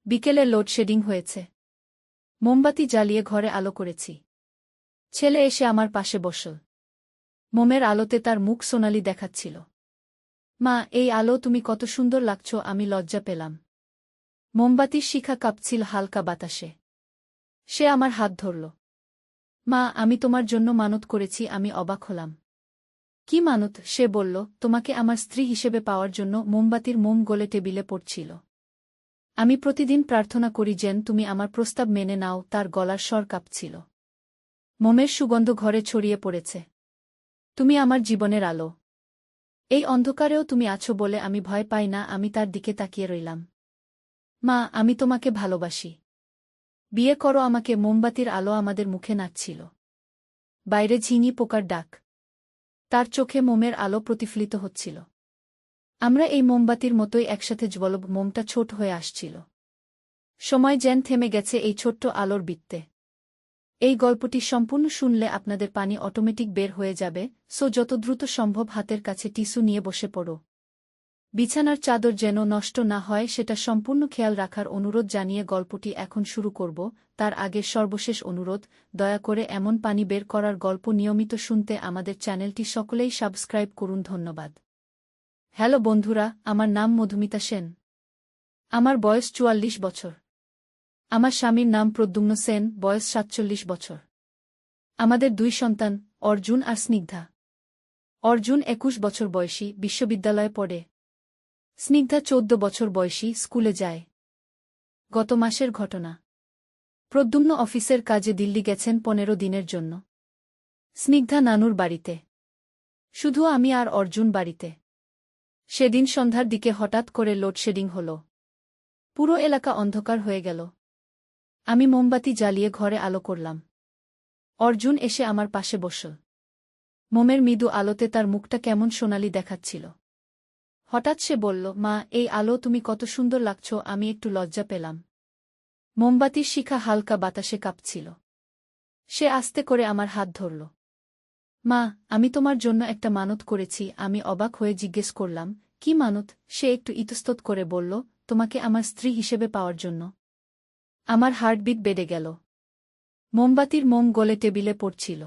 বিকেলে লোডশেডিং হয়েছে। মোমবাতি জ্বালিয়ে ঘরে আলো করেছি। ছেলে এসে আমার পাশে বসল। মোমের আলোতে তার মুখ সোনালি দেখাচ্ছিল। মা, এই আলো তুমি কত সুন্দর লাগছ। আমি লজ্জা পেলাম। মোমবাতির শিখা কাঁপছিল হালকা বাতাসে। সে আমার হাত ধরল। মা, আমি তোমার জন্য মানত করেছি। আমি অবাক হলাম। কি মানত? সে বলল, তোমাকে আমার স্ত্রী হিসেবে পাওয়ার জন্য। মোমবাতির মোম গলে টেবিলে পড়ছিল। আমি প্রতিদিন প্রার্থনা করি যেন তুমি আমার প্রস্তাব মেনে নাও। তার গলার স্বর কাঁপছিল। মোমের সুগন্ধ ঘরে ছড়িয়ে পড়েছে। তুমি আমার জীবনের আলো। এই অন্ধকারেও তুমি আছো বলে আমি ভয় পাই না। আমি তার দিকে তাকিয়ে রইলাম। মা, আমি তোমাকে ভালোবাসি। বিয়ে করো আমাকে। মোমবাতির আলো আমাদের মুখে নাচছিল। বাইরে ঝিঙি পোকার ডাক। তার চোখে মোমের আলো প্রতিফলিত হচ্ছিল। আমরা এই মোমবাতির মতোই একসাথে জ্বলব। মোমটা ছোট হয়ে আসছিল। সময় যেন থেমে গেছে এই ছোট্ট আলোর বৃত্তে। এই গল্পটি সম্পূর্ণ শুনলে আপনাদের পানি অটোমেটিক বের হয়ে যাবে। যত দ্রুত সম্ভব হাতের কাছে টিস্যু নিয়ে বসে পড়ো। বিছানার চাদর যেন নষ্ট না হয় সেটা সম্পূর্ণ খেয়াল রাখার অনুরোধ জানিয়ে গল্পটি এখন শুরু করব। তার আগে সর্বশেষ অনুরোধ, দয়া করে এমন পানি বের করার গল্প নিয়মিত শুনতে আমাদের চ্যানেলটি সকলেই সাবস্ক্রাইব করুন। ধন্যবাদ। হ্যালো বন্ধুরা, আমার নাম মধুমিতা সেন। আমার বয়স ৪৪ বছর। আমার স্বামীর নাম প্রদ্যুম্ন সেন, বয়স ৪৭ বছর। আমাদের ২ সন্তান, অর্জুন আর স্নিগ্ধা। অর্জুন ২১ বছর বয়সী, বিশ্ববিদ্যালয়ে পড়ে। স্নিগ্ধা ১৪ বছর বয়সী, স্কুলে যায়। গত মাসের ঘটনা। প্রদ্যুম্ন অফিসের কাজে দিল্লি গেছেন ১৫ দিনের জন্য। স্নিগ্ধা নানুর বাড়িতে। শুধু আমি আর অর্জুন বাড়িতে। সেদিন সন্ধ্যার দিকে হঠাৎ করে লোডশেডিং হল। পুরো এলাকা অন্ধকার হয়ে গেল। আমি মোমবাতি জ্বালিয়ে ঘরে আলো করলাম। অর্জুন এসে আমার পাশে বসল। মোমের মৃদু আলোতে তার মুখটা কেমন সোনালি দেখাচ্ছিল। হঠাৎ সে বলল, মা, এই আলো তুমি কত সুন্দর লাগছ। আমি একটু লজ্জা পেলাম। মোমবাতির শিখা হালকা বাতাসে কাঁপছিল। সে আস্তে করে আমার হাত ধরল। মা, আমি তোমার জন্য একটা মানত করেছি। আমি অবাক হয়ে জিজ্ঞেস করলাম, কি মানত? সে একটু ইতস্তত করে বলল, তোমাকে আমার স্ত্রী হিসেবে পাওয়ার জন্য। আমার হার্টবিট বেড়ে গেল। মোমবাতির মোম গলে টেবিলে পড়ছিল।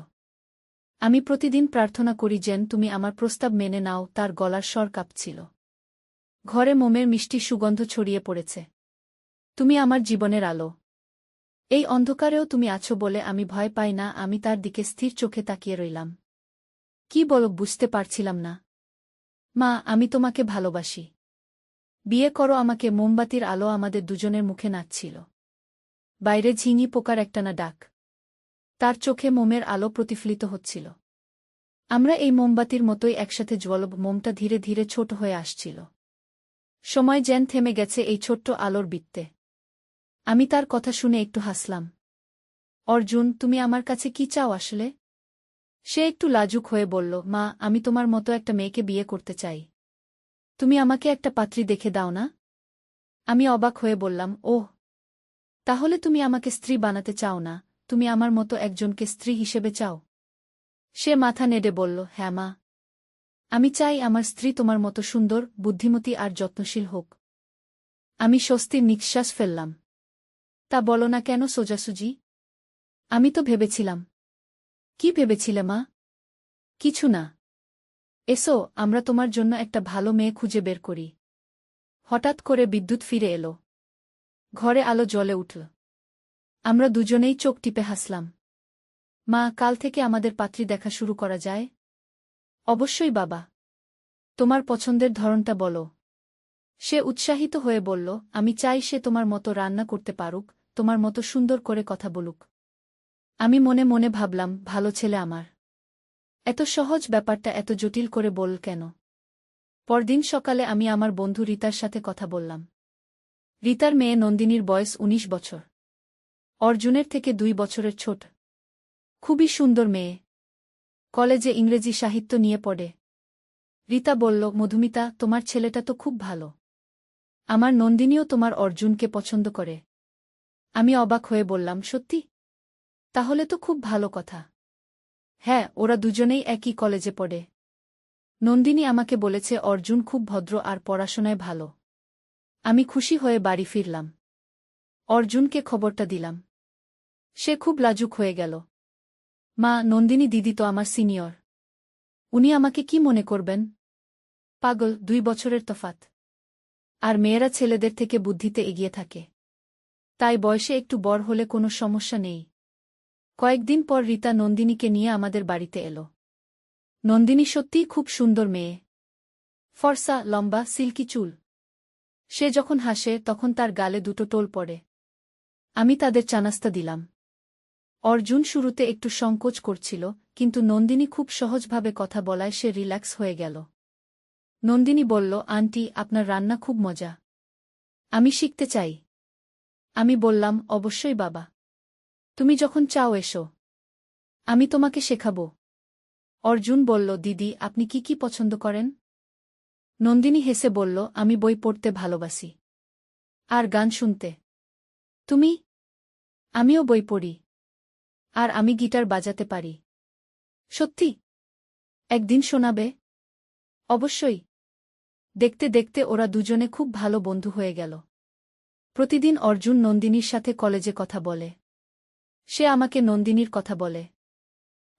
আমি প্রতিদিন প্রার্থনা করি যেন তুমি আমার প্রস্তাব মেনে নাও। তার গলার স্বর কাঁপছিল। ঘরে মোমের মিষ্টি সুগন্ধ ছড়িয়ে পড়েছে। তুমি আমার জীবনের আলো। এই অন্ধকারেও তুমি আছো বলে আমি ভয় পাই না। আমি তার দিকে স্থির চোখে তাকিয়ে রইলাম। কি বলো বুঝতে পারছিলাম না। মা, আমি তোমাকে ভালোবাসি। বিয়ে করো আমাকে। মোমবাতির আলো আমাদের দুজনের মুখে নাচছিল। বাইরে ঝিঙি পোকার একটানা ডাক। তার চোখে মোমের আলো প্রতিফলিত হচ্ছিল। আমরা এই মোমবাতির মতোই একসাথে জ্বলব। মোমটা ধীরে ধীরে ছোট হয়ে আসছিল। সময় যেন থেমে গেছে এই ছোট্ট আলোর বৃত্তে। আমি তার কথা শুনে একটু হাসলাম। অর্জুন, তুমি আমার কাছে কি চাও আসলে? সে একটু লাজুক হয়ে বলল, মা, আমি তোমার মতো একটা মেয়েকে বিয়ে করতে চাই। তুমি আমাকে একটা পাত্রী দেখে দাও না? আমি অবাক হয়ে বললাম, ওহ, তাহলে তুমি আমাকে স্ত্রী বানাতে চাও না, তুমি আমার মতো একজনকে স্ত্রী হিসেবে চাও? সে মাথা নেড়ে বলল, হ্যাঁ মা। আমি চাই আমার স্ত্রী তোমার মতো সুন্দর, বুদ্ধিমতী আর যত্নশীল হোক। আমি স্বস্তির নিঃশ্বাস ফেললাম। তা বলো না কেন সোজাসুজি? আমি তো ভেবেছিলাম। কি ভেবেছিলে মা? কিছু না। এসো, আমরা তোমার জন্য একটা ভালো মেয়ে খুঁজে বের করি। হঠাৎ করে বিদ্যুৎ ফিরে এলো। ঘরে আলো জ্বলে উঠল। আমরা দুজনেই চোখ টিপে হাসলাম। মা, কাল থেকে আমাদের পাত্রী দেখা শুরু করা যায়? অবশ্যই বাবা। তোমার পছন্দের ধরনটা বলো। সে উৎসাহিত হয়ে বলল, আমি চাই সে তোমার মতো রান্না করতে পারুক, তোমার মতো সুন্দর করে কথা বলুক। আমি মনে মনে ভাবলাম, ভালো ছেলে আমার। এত সহজ ব্যাপারটা এত জটিল করে বল কেন? পরদিন সকালে আমি আমার বন্ধু রিতার সাথে কথা বললাম। রিতার মেয়ে নন্দিনীর বয়স ১৯ বছর। অর্জুনের থেকে ২ বছরের ছোট। খুবই সুন্দর মেয়ে। কলেজে ইংরেজি সাহিত্য নিয়ে পড়ে। রিতা বলল, মধুমিতা, তোমার ছেলেটা তো খুব ভালো। আমার নন্দিনীও তোমার অর্জুনকে পছন্দ করে। আমি অবাক হয়ে বললাম, সত্যি? তাহলে তো খুব ভালো কথা। হ্যাঁ, ওরা দুজনেই একই কলেজে পড়ে। নন্দিনী আমাকে বলেছে অর্জুন খুব ভদ্র আর পড়াশোনায় ভালো। আমি খুশি হয়ে বাড়ি ফিরলাম। অর্জুনকে খবরটা দিলাম। সে খুব লাজুক হয়ে গেল। মা, নন্দিনী দিদি তো আমার সিনিয়র। উনি আমাকে কি মনে করবেন? পাগল, 2 বছরের তফাৎ। আর মেয়েরা ছেলেদের থেকে বুদ্ধিতে এগিয়ে থাকে। তাই বয়সে একটু বড় হলে কোনো সমস্যা নেই। কয়েকদিন পর রীতা নন্দিনীকে নিয়ে আমাদের বাড়িতে এলো। নন্দিনী সত্যিই খুব সুন্দর মেয়ে। ফর্সা, লম্বা, সিল্কি চুল। সে যখন হাসে তখন তার গালে দুটো টোল পড়ে। আমি তাদের চানাস্তা দিলাম। অর্জুন শুরুতে একটু সংকোচ করছিল, কিন্তু নন্দিনী খুব সহজভাবে কথা বলায় সে রিল্যাক্স হয়ে গেল। নন্দিনী বলল, আন্টি, আপনার রান্না খুব মজা। আমি শিখতে চাই। আমি বললাম, অবশ্যই বাবা। তুমি যখন চাও এসো। আমি তোমাকে শেখাব। অর্জুন বলল, দিদি, আপনি কি কি পছন্দ করেন? নন্দিনী হেসে বলল, আমি বই পড়তে ভালোবাসি। আর গান শুনতে। তুমি? আমিও বই পড়ি। আর আমি গিটার বাজাতে পারি। সত্যি? একদিন শোনাবে? অবশ্যই। দেখতে দেখতে ওরা দুজনে খুব ভালো বন্ধু হয়ে গেল। প্রতিদিন অর্জুন নন্দিনীর সাথে কলেজে কথা বলে। সে আমাকে নন্দিনীর কথা বলে।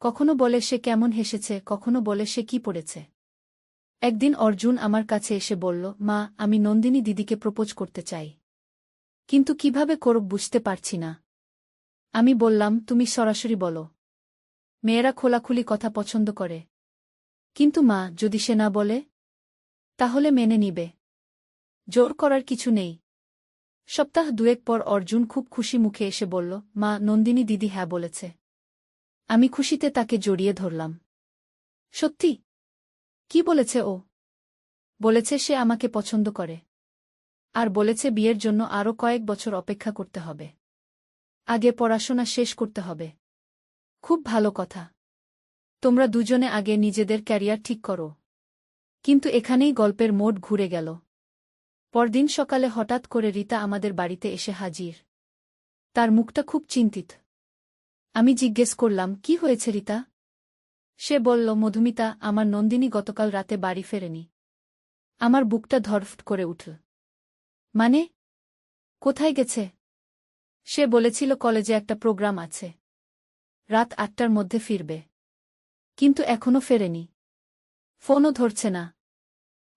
কখনো বলে সে কেমন হেসেছে, কখনো বলে সে কি পড়েছে। একদিন অর্জুন আমার কাছে এসে বলল, মা, আমি নন্দিনী দিদিকে প্রপোজ করতে চাই। কিন্তু কিভাবে করব বুঝতে পারছি না। আমি বললাম, তুমি সরাসরি বলো। মেয়েরা খোলাখুলি কথা পছন্দ করে। কিন্তু মা, যদি সে না বলে? তাহলে মেনে নিবে। জোর করার কিছু নেই। সপ্তাহ 2 পর অর্জুন খুব খুশি মুখে এসে বলল, মা, নন্দিনী দিদি হ্যাঁ বলেছে। আমি খুশিতে তাকে জড়িয়ে ধরলাম। সত্যি? কি বলেছে ও? বলেছে সে আমাকে পছন্দ করে। আর বলেছে বিয়ের জন্য আরও কয়েক বছর অপেক্ষা করতে হবে। আগে পড়াশোনা শেষ করতে হবে। খুব ভালো কথা। তোমরা দুজনে আগে নিজেদের ক্যারিয়ার ঠিক করো। কিন্তু এখানেই গল্পের মোড় ঘুরে গেল। পরদিন সকালে হঠাৎ করে রীতা আমাদের বাড়িতে এসে হাজির। তার মুখটা খুব চিন্তিত। আমি জিজ্ঞেস করলাম, কি হয়েছে রীতা? সে বলল, মধুমিতা, আমার নন্দিনী গতকাল রাতে বাড়ি ফেরেনি। আমার বুকটা ধড়ফড় করে উঠল। মানে? কোথায় গেছে? সে বলেছিল কলেজে একটা প্রোগ্রাম আছে। রাত 8টার মধ্যে ফিরবে। কিন্তু এখনো ফেরেনি। ফোনও ধরছে না।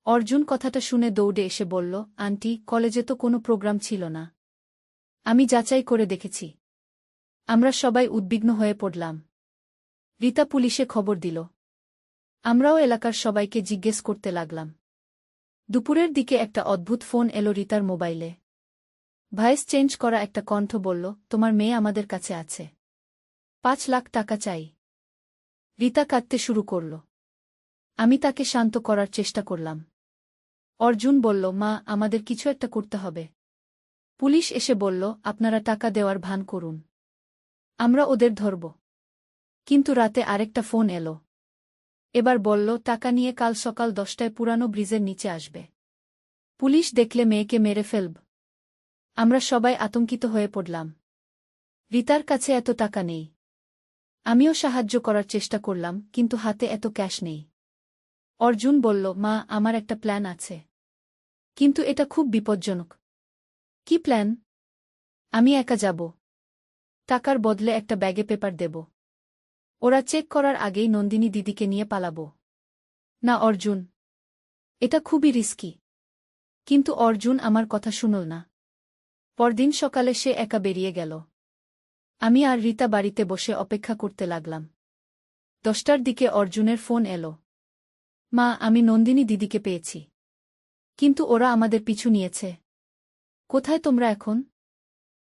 অর্জুন কথাটা শুনে দৌড়ে এসে বলল, আন্টি, কলেজে তো কোনো প্রোগ্রাম ছিল না। আমি যাচাই করে দেখেছি। আমরা সবাই উদ্বিগ্ন হয়ে পড়লাম। রীতা পুলিশে খবর দিল। আমরাও এলাকার সবাইকে জিজ্ঞেস করতে লাগলাম। দুপুরের দিকে একটা অদ্ভুত ফোন এলো রীতার মোবাইলে। ভয়েস চেঞ্জ করা একটা কণ্ঠ বলল, তোমার মেয়ে আমাদের কাছে আছে। 5 লাখ টাকা চাই। রীতা কাঁদতে শুরু করল। আমি তাকে শান্ত করার চেষ্টা করলাম। অর্জুন বলল, মা, আমাদের কিছু একটা করতে হবে। পুলিশ এসে বলল, আপনারা টাকা দেওয়ার ভান করুন। আমরা ওদের ধরব। কিন্তু রাতে আরেকটা ফোন এলো। এবার বলল, টাকা নিয়ে কাল সকাল 10টায় পুরানো ব্রিজের নিচে আসবে। পুলিশ দেখলে মেয়েকে মেরে ফেলব। আমরা সবাই আতঙ্কিত হয়ে পড়লাম। রীতার কাছে এত টাকা নেই। আমিও সাহায্য করার চেষ্টা করলাম, কিন্তু হাতে এত ক্যাশ নেই। অর্জুন বলল, মা, আমার একটা প্ল্যান আছে। কিন্তু এটা খুব বিপজ্জনক। কি প্ল্যান? আমি একা যাব। টাকার বদলে একটা ব্যাগে পেপার দেব। ওরা চেক করার আগেই নন্দিনী দিদিকে নিয়ে পালাব। না অর্জুন, এটা খুবই রিস্কি। কিন্তু অর্জুন আমার কথা শুনল না। পরদিন সকালে সে একা বেরিয়ে গেল। আমি আর রীতা বাড়িতে বসে অপেক্ষা করতে লাগলাম। 10টার দিকে অর্জুনের ফোন এলো। মা, আমি নন্দিনী দিদিকে পেয়েছি। কিন্তু ওরা আমাদের পিছু নিয়েছে। কোথায় তোমরা এখন?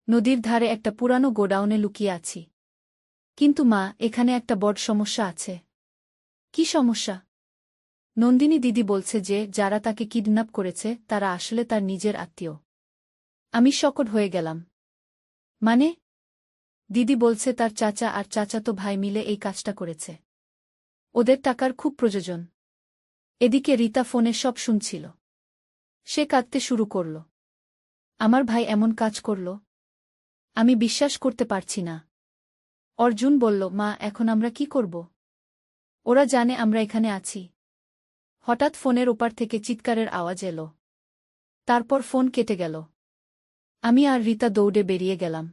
নদীর ধারে একটা পুরানো গোডাউনে লুকিয়ে আছি। কিন্তু মা, এখানে একটা বড় সমস্যা আছে। কি সমস্যা? নন্দিনী দিদি বলছে যে যারা তাকে কিডন্যাপ করেছে তারা আসলে তার নিজের আত্মীয়। আমি শকড হয়ে গেলাম। মানে? দিদি বলছে তার চাচা আর চাচাতো ভাই মিলে এই কাজটা করেছে। ওদের টাকার খুব প্রয়োজন। এদিকে রীতা ফোনে সব শুনছিল। সে কাঁদতে শুরু করল। আমার ভাই এমন কাজ করল? আমি বিশ্বাস করতে পারছি না। অর্জুন বলল, মা, এখন আমরা কি করব? ওরা জানে আমরা এখানে আছি। হঠাৎ ফোনের ওপার থেকে চিৎকারের আওয়াজ এলো। তারপর ফোন কেটে গেল। আমি আর রীতা দৌড়ে বেরিয়ে গেলাম।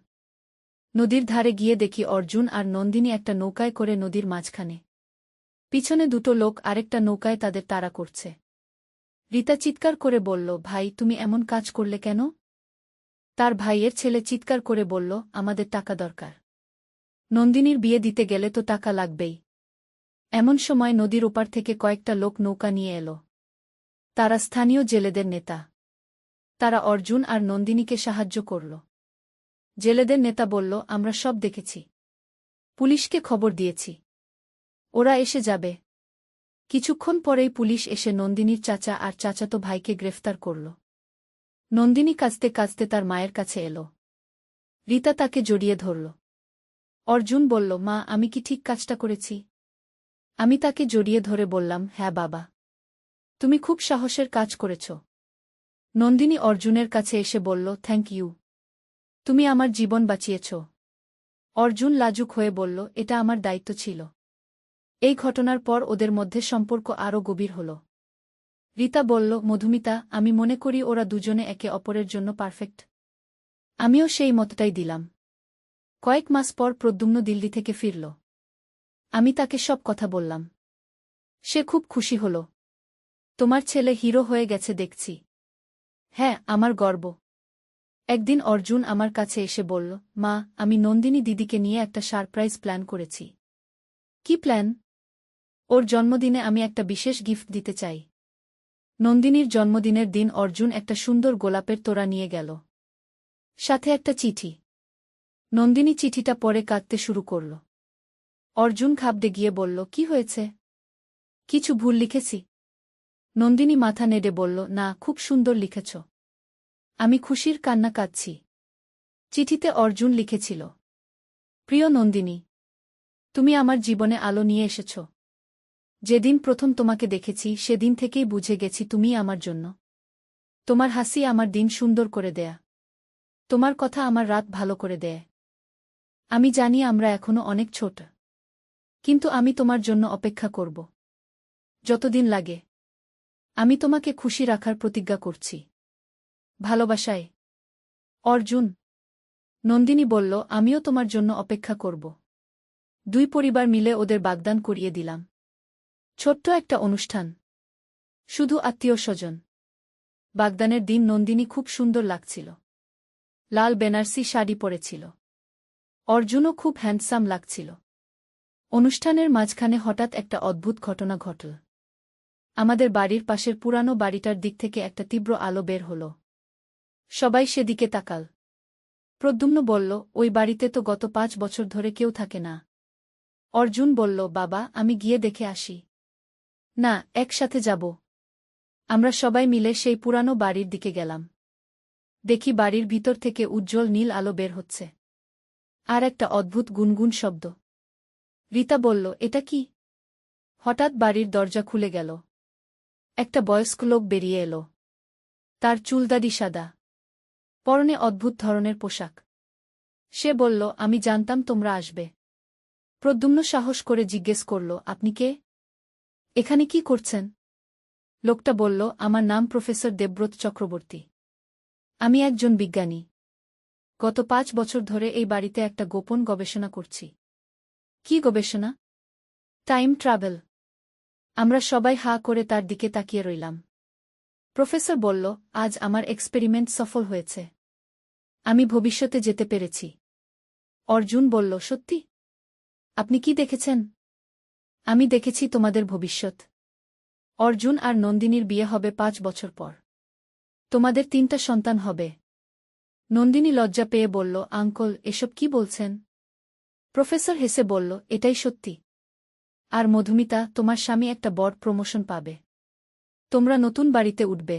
নদীর ধারে গিয়ে দেখি অর্জুন আর নন্দিনী একটা নৌকায় করে নদীর মাঝখানে। পিছনে দুটো লোক আরেকটা নৌকায় তাদের তাড়া করছে। রীতা চিৎকার করে বলল, ভাই তুমি এমন কাজ করলে কেন? তার ভাইয়ের ছেলে চিৎকার করে বলল, আমাদের টাকা দরকার। নন্দিনীর বিয়ে দিতে গেলে তো টাকা লাগবেই। এমন সময় নদীর ওপার থেকে কয়েকটা লোক নৌকা নিয়ে এলো। তারা স্থানীয় জেলেদের নেতা। তারা অর্জুন আর নন্দিনীকে সাহায্য করল। জেলেদের নেতা বলল, আমরা সব দেখেছি। পুলিশকে খবর দিয়েছি। ওরা এসে যাবে। কিছুক্ষণ পরেই পুলিশ এসে নন্দিনীর চাচা আর চাচাতো ভাইকে গ্রেফতার করল। নন্দিনী কাঁদতে কাঁদতে তার মায়ের কাছে এলো। রীতা তাকে জড়িয়ে ধরল। অর্জুন বলল, মা আমি কি ঠিক কাজটা করেছি? আমি তাকে জড়িয়ে ধরে বললাম, হ্যাঁ বাবা, তুমি খুব সাহসের কাজ করেছ। নন্দিনী অর্জুনের কাছে এসে বলল, থ্যাংক ইউ, তুমি আমার জীবন বাঁচিয়েছ। অর্জুন লাজুক হয়ে বলল, এটা আমার দায়িত্ব ছিল। এই ঘটনার পর ওদের মধ্যে সম্পর্ক আরও গভীর হল। রীতা বলল, মধুমিতা, আমি মনে করি ওরা দুজনে একে অপরের জন্য পারফেক্ট। আমিও সেই মতটাই দিলাম। কয়েক মাস পর প্রদ্যুম্ন দিল্লি থেকে ফিরল। আমি তাকে সব কথা বললাম। সে খুব খুশি হল। তোমার ছেলে হিরো হয়ে গেছে দেখছি। হ্যাঁ, আমার গর্ব। একদিন অর্জুন আমার কাছে এসে বলল, মা আমি নন্দিনী দিদিকে নিয়ে একটা সারপ্রাইজ প্ল্যান করেছি। কি প্ল্যান? ওর জন্মদিনে আমি একটা বিশেষ গিফট দিতে চাই। নন্দিনীর জন্মদিনের দিন অর্জুন একটা সুন্দর গোলাপের তোড়া নিয়ে গেল। সাথে একটা চিঠি। নন্দিনী চিঠিটা পড়ে কাঁদতে শুরু করল। অর্জুন ঘাবড়ে গিয়ে বলল, কি হয়েছে? কিছু ভুল লিখেছি? নন্দিনী মাথা নেড়ে বলল, না, খুব সুন্দর লিখেছ। আমি খুশির কান্না কাঁদছি। চিঠিতে অর্জুন লিখেছিল, প্রিয় নন্দিনী, তুমি আমার জীবনে আলো নিয়ে এসেছ। যেদিন প্রথম তোমাকে দেখেছি সেদিন থেকেই বুঝে গেছি তুমিই আমার জন্য। তোমার হাসি আমার দিন সুন্দর করে দেয়া। তোমার কথা আমার রাত ভালো করে দেয়। আমি জানি আমরা এখনো অনেক ছোট, কিন্তু আমি তোমার জন্য অপেক্ষা করব যতদিন লাগে। আমি তোমাকে খুশি রাখার প্রতিজ্ঞা করছি। ভালোবাসায়, অর্জুন। নন্দিনী বলল, আমিও তোমার জন্য অপেক্ষা করব। দুই পরিবার মিলে ওদের বাগদান করিয়ে দিলাম। ছোট্ট একটা অনুষ্ঠান, শুধু আত্মীয় স্বজন। বাগদানের দিন নন্দিনী খুব সুন্দর লাগছিল। লাল বেনারসি শাড়ি পরেছিল। অর্জুনও খুব হ্যান্ডসাম লাগছিল। অনুষ্ঠানের মাঝখানে হঠাৎ একটা অদ্ভুত ঘটনা ঘটল। আমাদের বাড়ির পাশের পুরানো বাড়িটার দিক থেকে একটা তীব্র আলো বের হল। সবাই সেদিকে তাকাল। প্রদ্যুম্ন বলল, ওই বাড়িতে তো গত 5 বছর ধরে কেউ থাকে না। অর্জুন বলল, বাবা আমি গিয়ে দেখে আসি। না, একসাথে যাব। আমরা সবাই মিলে সেই পুরানো বাড়ির দিকে গেলাম। দেখি বাড়ির ভিতর থেকে উজ্জ্বল নীল আলো বের হচ্ছে। আর একটা অদ্ভুত গুনগুন শব্দ। রীতা বলল, এটা কি? হঠাৎ বাড়ির দরজা খুলে গেল। একটা বয়স্ক লোক বেরিয়ে এলো। তার চুলদাড়ি সাদা, পরনে অদ্ভুত ধরনের পোশাক। সে বলল, আমি জানতাম তোমরা আসবে। প্রদ্যুম্ন সাহস করে জিজ্ঞেস করল, আপনি কে? এখানে কি করছেন? লোকটা বলল, আমার নাম প্রফেসর দেবব্রত চক্রবর্তী। আমি একজন বিজ্ঞানী। গত 5 বছর ধরে এই বাড়িতে একটা গোপন গবেষণা করছি। কি গবেষণা? Time travel. আমরা সবাই হাঁ করে তার দিকে তাকিয়ে রইলাম। প্রফেসর বলল, আজ আমার এক্সপেরিমেন্ট সফল হয়েছে। আমি ভবিষ্যতে যেতে পেরেছি। অর্জুন বলল, সত্যি? আপনি কি দেখেছেন? আমি দেখেছি তোমাদের ভবিষ্যৎ। অর্জুন আর নন্দিনীর বিয়ে হবে 5 বছর পর। তোমাদের 3টা সন্তান হবে। নন্দিনী লজ্জা পেয়ে বলল, আঙ্কল এসব কি বলছেন? প্রফেসর হেসে বলল, এটাই সত্যি। আর মধুমিতা, তোমার স্বামী একটা বড় প্রমোশন পাবে। তোমরা নতুন বাড়িতে উঠবে।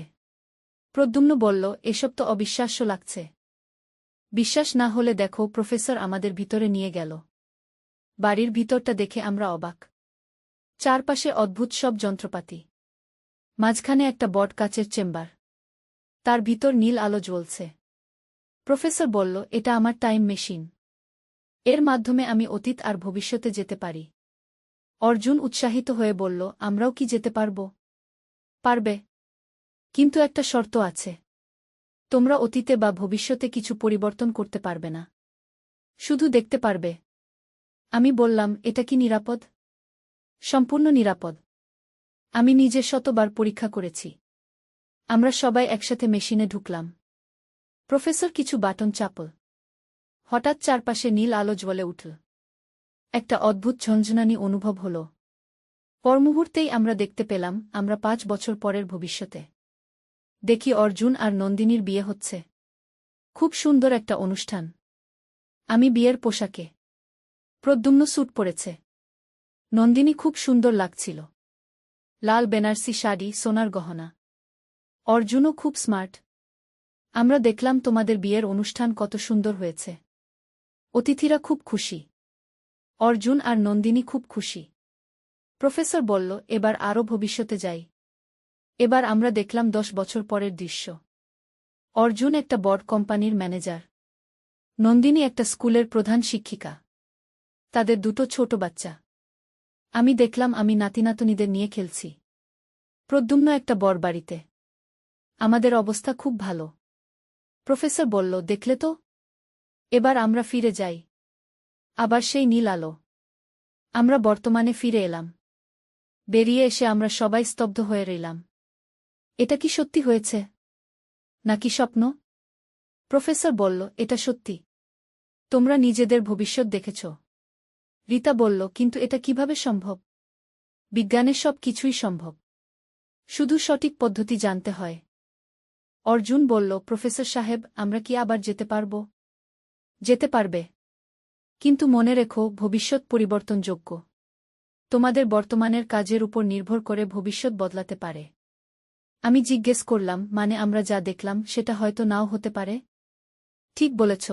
প্রদ্যুম্ন বলল, এসব তো অবিশ্বাস্য লাগছে। বিশ্বাস না হলে দেখো। প্রফেসর আমাদের ভিতরে নিয়ে গেল। বাড়ির ভিতরটা দেখে আমরা অবাক। চারপাশে অদ্ভুত সব যন্ত্রপাতি। মাঝখানে একটা বড় কাচের চেম্বার। তার ভিতর নীল আলো জ্বলছে। প্রফেসর বলল, এটা আমার টাইম মেশিন। এর মাধ্যমে আমি অতীত আর ভবিষ্যতে যেতে পারি। অর্জুন উৎসাহিত হয়ে বলল, আমরাও কি যেতে পারব? পারবে, কিন্তু একটা শর্ত আছে। তোমরা অতীতে বা ভবিষ্যতে কিছু পরিবর্তন করতে পারবে না, শুধু দেখতে পারবে। আমি বললাম, এটা কি নিরাপদ? সম্পূর্ণ নিরাপদ। আমি নিজে শতবার পরীক্ষা করেছি। আমরা সবাই একসাথে মেশিনে ঢুকলাম। প্রফেসর কিছু বাটন চাপল। হঠাৎ চারপাশে নীল আলো জ্বলে উঠল। একটা অদ্ভুত ঝনঝনানি অনুভব হল। পর মুহূর্তেই আমরা দেখতে পেলাম আমরা 5 বছর পরের ভবিষ্যতে। দেখি অর্জুন আর নন্দিনীর বিয়ে হচ্ছে। খুব সুন্দর একটা অনুষ্ঠান। আমি বিয়ের পোশাকে। প্রদ্যুম্ন স্যুট পরেছে। নন্দিনী খুব সুন্দর লাগছিল। লাল বেনারসি শাড়ি, সোনার গহনা। অর্জুনও খুব স্মার্ট। আমরা দেখলাম তোমাদের বিয়ের অনুষ্ঠান কত সুন্দর হয়েছে। অতিথিরা খুব খুশি। অর্জুন আর নন্দিনী খুব খুশি। প্রফেসর বলল, এবার আরও ভবিষ্যতে যাই। এবার আমরা দেখলাম 10 বছর পরের দৃশ্য। অর্জুন একটা বড় কোম্পানির ম্যানেজার। নন্দিনী একটা স্কুলের প্রধান শিক্ষিকা। তাদের দুটো ছোট বাচ্চা। আমি দেখলাম আমি নাতিনাতনীদের নিয়ে খেলছি। প্রদ্যুম্ন একটা বড় বাড়িতে। আমাদের অবস্থা খুব ভালো। প্রফেসর বলল, দেখলে তো? এবার আমরা ফিরে যাই। আবার সেই নীল আলো। আমরা বর্তমানে ফিরে এলাম। বেরিয়ে এসে আমরা সবাই স্তব্ধ হয়ে রইলাম। এটা কি সত্যি হয়েছে, নাকি স্বপ্ন? প্রফেসর বলল, এটা সত্যি। তোমরা নিজেদের ভবিষ্যৎ দেখেছ। রীতা বলল, কিন্তু এটা কিভাবে সম্ভব? বিজ্ঞানের সব কিছুই সম্ভব। শুধু সঠিক পদ্ধতি জানতে হয়। অর্জুন বলল, প্রফেসর সাহেব, আমরা কি আবার যেতে পারব? যেতে পারবে। কিন্তু মনে রেখো, ভবিষ্যৎ পরিবর্তনযোগ্য। তোমাদের বর্তমানের কাজের উপর নির্ভর করে ভবিষ্যৎ বদলাতে পারে। আমি জিজ্ঞেস করলাম, মানে আমরা যা দেখলাম সেটা হয়তো নাও হতে পারে? ঠিক বলেছ।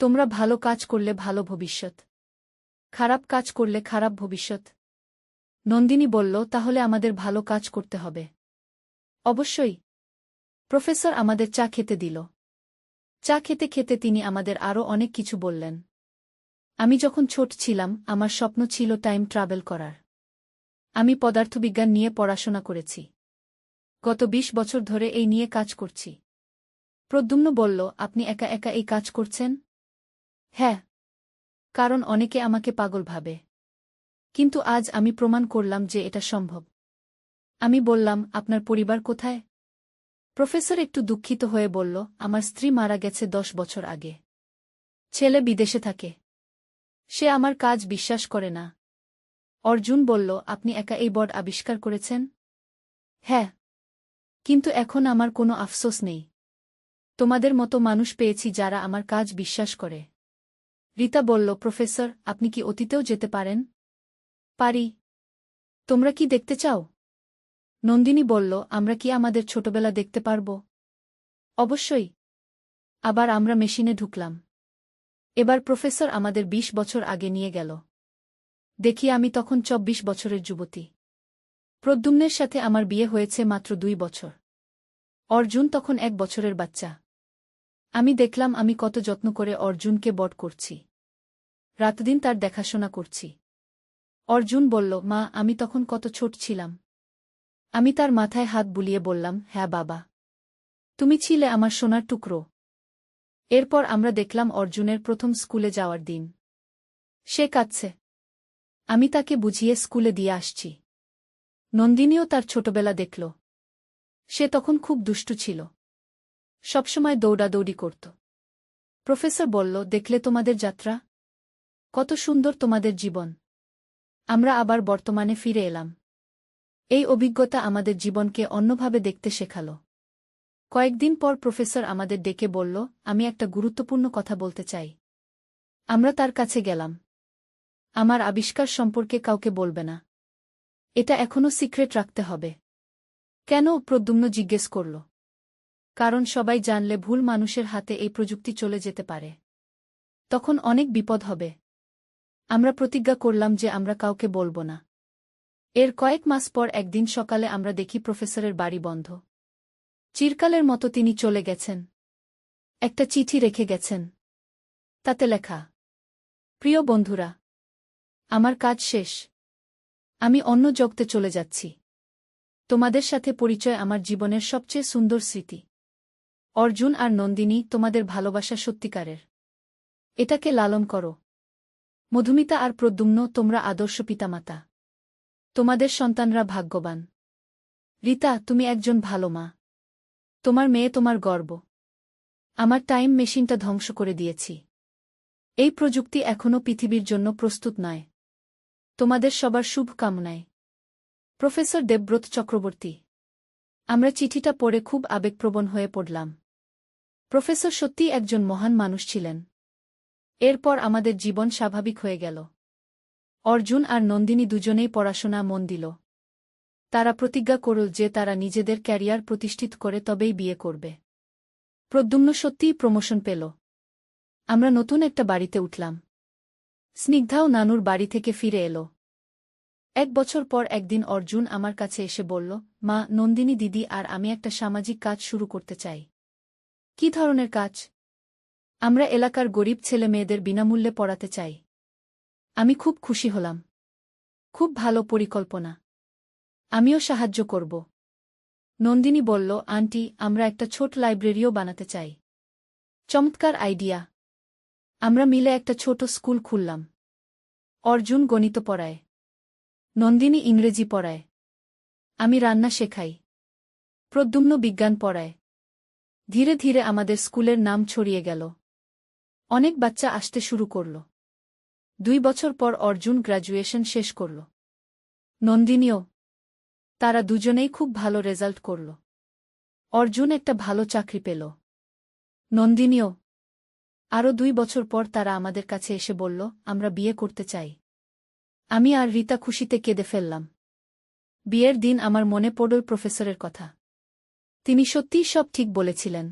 তোমরা ভালো কাজ করলে ভালো ভবিষ্যৎ, খারাপ কাজ করলে খারাপ ভবিষ্যৎ। নন্দিনী বলল, তাহলে আমাদের ভালো কাজ করতে হবে। অবশ্যই। প্রফেসর আমাদের চা খেতে দিল। চা খেতে খেতে তিনি আমাদের আরও অনেক কিছু বললেন। আমি যখন ছোট ছিলাম আমার স্বপ্ন ছিল টাইম ট্রাভেল করার। আমি পদার্থবিজ্ঞান নিয়ে পড়াশোনা করেছি। গত 20 বছর ধরে এই নিয়ে কাজ করছি। প্রদ্যুম্ন বলল, আপনি একা একা এই কাজ করছেন? হ্যাঁ। কারণ অনেকে আমাকে পাগল ভাবে। কিন্তু আজ আমি প্রমাণ করলাম যে এটা সম্ভব। আমি বললাম, আপনার পরিবার কোথায়? প্রফেসর একটু দুঃখিত হয়ে বলল, আমার স্ত্রী মারা গেছে 10 বছর আগে। ছেলে বিদেশে থাকে। সে আমার কাজ বিশ্বাস করে না। অর্জুন বলল, আপনি একা এই বড আবিষ্কার করেছেন? হ্যাঁ। কিন্তু এখন আমার কোনো আফসোস নেই। তোমাদের মতো মানুষ পেয়েছি যারা আমার কাজ বিশ্বাস করে। রীতা বলল, প্রফেসর, আপনি কি অতীতেও যেতে পারেন? পারি। তোমরা কি দেখতে চাও? নন্দিনী বলল, আমরা কি আমাদের ছোটবেলা দেখতে পারব? অবশ্যই। আবার আমরা মেশিনে ঢুকলাম। এবার প্রফেসর আমাদের 20 বছর আগে নিয়ে গেল। দেখি আমি তখন 24 বছরের যুবতী। প্রদ্যুম্নের সাথে আমার বিয়ে হয়েছে মাত্র 2 বছর। অর্জুন তখন 1 বছরের বাচ্চা। আমি দেখলাম আমি কত যত্ন করে অর্জুনকে বড় করছি। রাতদিন তার দেখাশোনা করছি। অর্জুন বলল, মা, আমি তখন কত ছোট ছিলাম। আমি তার মাথায় হাত বুলিয়ে বললাম, হ্যাঁ বাবা। তুমি ছিলে আমার সোনার টুকরো। এরপর আমরা দেখলাম অর্জুনের প্রথম স্কুলে যাওয়ার দিন। সে কাঁদছে। আমি তাকে বুঝিয়ে স্কুলে দিয়ে আসছি। নন্দিনীও তার ছোটবেলা দেখল। সে তখন খুব দুষ্টু ছিল। সবসময় দৌড়াদৌড়ি করত। প্রফেসর বলল, দেখলে তোমাদের যাত্রা? কত সুন্দর তোমাদের জীবন। আমরা আবার বর্তমানে ফিরে এলাম। এই অভিজ্ঞতা আমাদের জীবনকে অন্যভাবে দেখতে শেখালো। কয়েকদিন পর প্রফেসর আমাদের ডেকে বলল, আমি একটা গুরুত্বপূর্ণ কথা বলতে চাই। আমরা তার কাছে গেলাম। আমার আবিষ্কার সম্পর্কে কাউকে বলবে না। এটা এখনো সিক্রেট রাখতে হবে। কেন? প্রদ্যুম্ন জিজ্ঞেস করল। কারণ সবাই জানলে ভুল মানুষের হাতে এই প্রযুক্তি চলে যেতে পারে। তখন অনেক বিপদ হবে। আমরা প্রতিজ্ঞা করলাম যে আমরা কাউকে বলব না। এর কয়েক মাস পর একদিন সকালে আমরা দেখি প্রফেসরের বাড়ি বন্ধ। চিরকালের মতো তিনি চলে গেছেন। একটা চিঠি রেখে গেছেন। তাতে লেখা, প্রিয় বন্ধুরা, আমার কাজ শেষ। আমি অন্য জগতে চলে যাচ্ছি। তোমাদের সাথে পরিচয় আমার জীবনের সবচেয়ে সুন্দর স্মৃতি। অর্জুন আর নন্দিনী, তোমাদের ভালোবাসা সত্যিকারের। এটাকে লালন করো। মধুমিতা আর প্রদ্যুম্ন, তোমরা আদর্শ পিতামাতা। তোমাদের সন্তানরা ভাগ্যবান। রীতা, তুমি একজন ভালো মা। তোমার মেয়ে তোমার গর্ব। আমার টাইম মেশিনটা ধ্বংস করে দিয়েছি। এই প্রযুক্তি এখনও পৃথিবীর জন্য প্রস্তুত নয়। তোমাদের সবার শুভ কামনায়, প্রফেসর দেবব্রত চক্রবর্তী। আমরা চিঠিটা পড়ে খুব আবেগপ্রবণ হয়ে পড়লাম। প্রফেসর সত্যিই একজন মহান মানুষ ছিলেন। এরপর আমাদের জীবন স্বাভাবিক হয়ে গেল। অর্জুন আর নন্দিনী দুজনেই পড়াশোনা মন দিল। তারা প্রতিজ্ঞা করল যে তারা নিজেদের ক্যারিয়ার প্রতিষ্ঠিত করে তবেই বিয়ে করবে। প্রদ্যুম্ন সত্যিই প্রমোশন পেল। আমরা নতুন একটা বাড়িতে উঠলাম। স্নিগ্ধাও নানুর বাড়ি থেকে ফিরে এলো। 1 বছর পর একদিন অর্জুন আমার কাছে এসে বলল, মা, নন্দিনী দিদি আর আমি একটা সামাজিক কাজ শুরু করতে চাই। কী ধরনের কাজ? আমরা এলাকার গরিব ছেলে মেয়েদের বিনামূল্যে পড়াতে চাই। আমি খুব খুশি হলাম। খুব ভালো পরিকল্পনা। আমিও সাহায্য করব। নন্দিনী বলল, আন্টি, আমরা একটা ছোট লাইব্রেরিও বানাতে চাই। চমৎকার আইডিয়া। আমরা মিলে একটা ছোট স্কুল খুললাম। অর্জুন গণিত পড়ায়। নন্দিনী ইংরেজি পড়ায়। আমি রান্না শেখাই। প্রদ্যুম্ন বিজ্ঞান পড়ায়। ধীরে ধীরে আমাদের স্কুলের নাম ছড়িয়ে গেল। অনেক বাচ্চা আসতে শুরু করল। 2 বছর পর অর্জুন গ্র্যাজুয়েশন শেষ করল। নন্দিনীও। তারা দুজনেই খুব ভালো রেজাল্ট করল। অর্জুন একটা ভালো চাকরি পেল। নন্দিনীও। আরও 2 বছর পর তারা আমাদের কাছে এসে বলল, আমরা বিয়ে করতে চাই। আমি আর রীতা খুশিতে কেঁদে ফেললাম। বিয়ের দিন আমার মনে পড়ল প্রফেসরের কথা। তিনি সত্যিই সব ঠিক বলেছিলেন।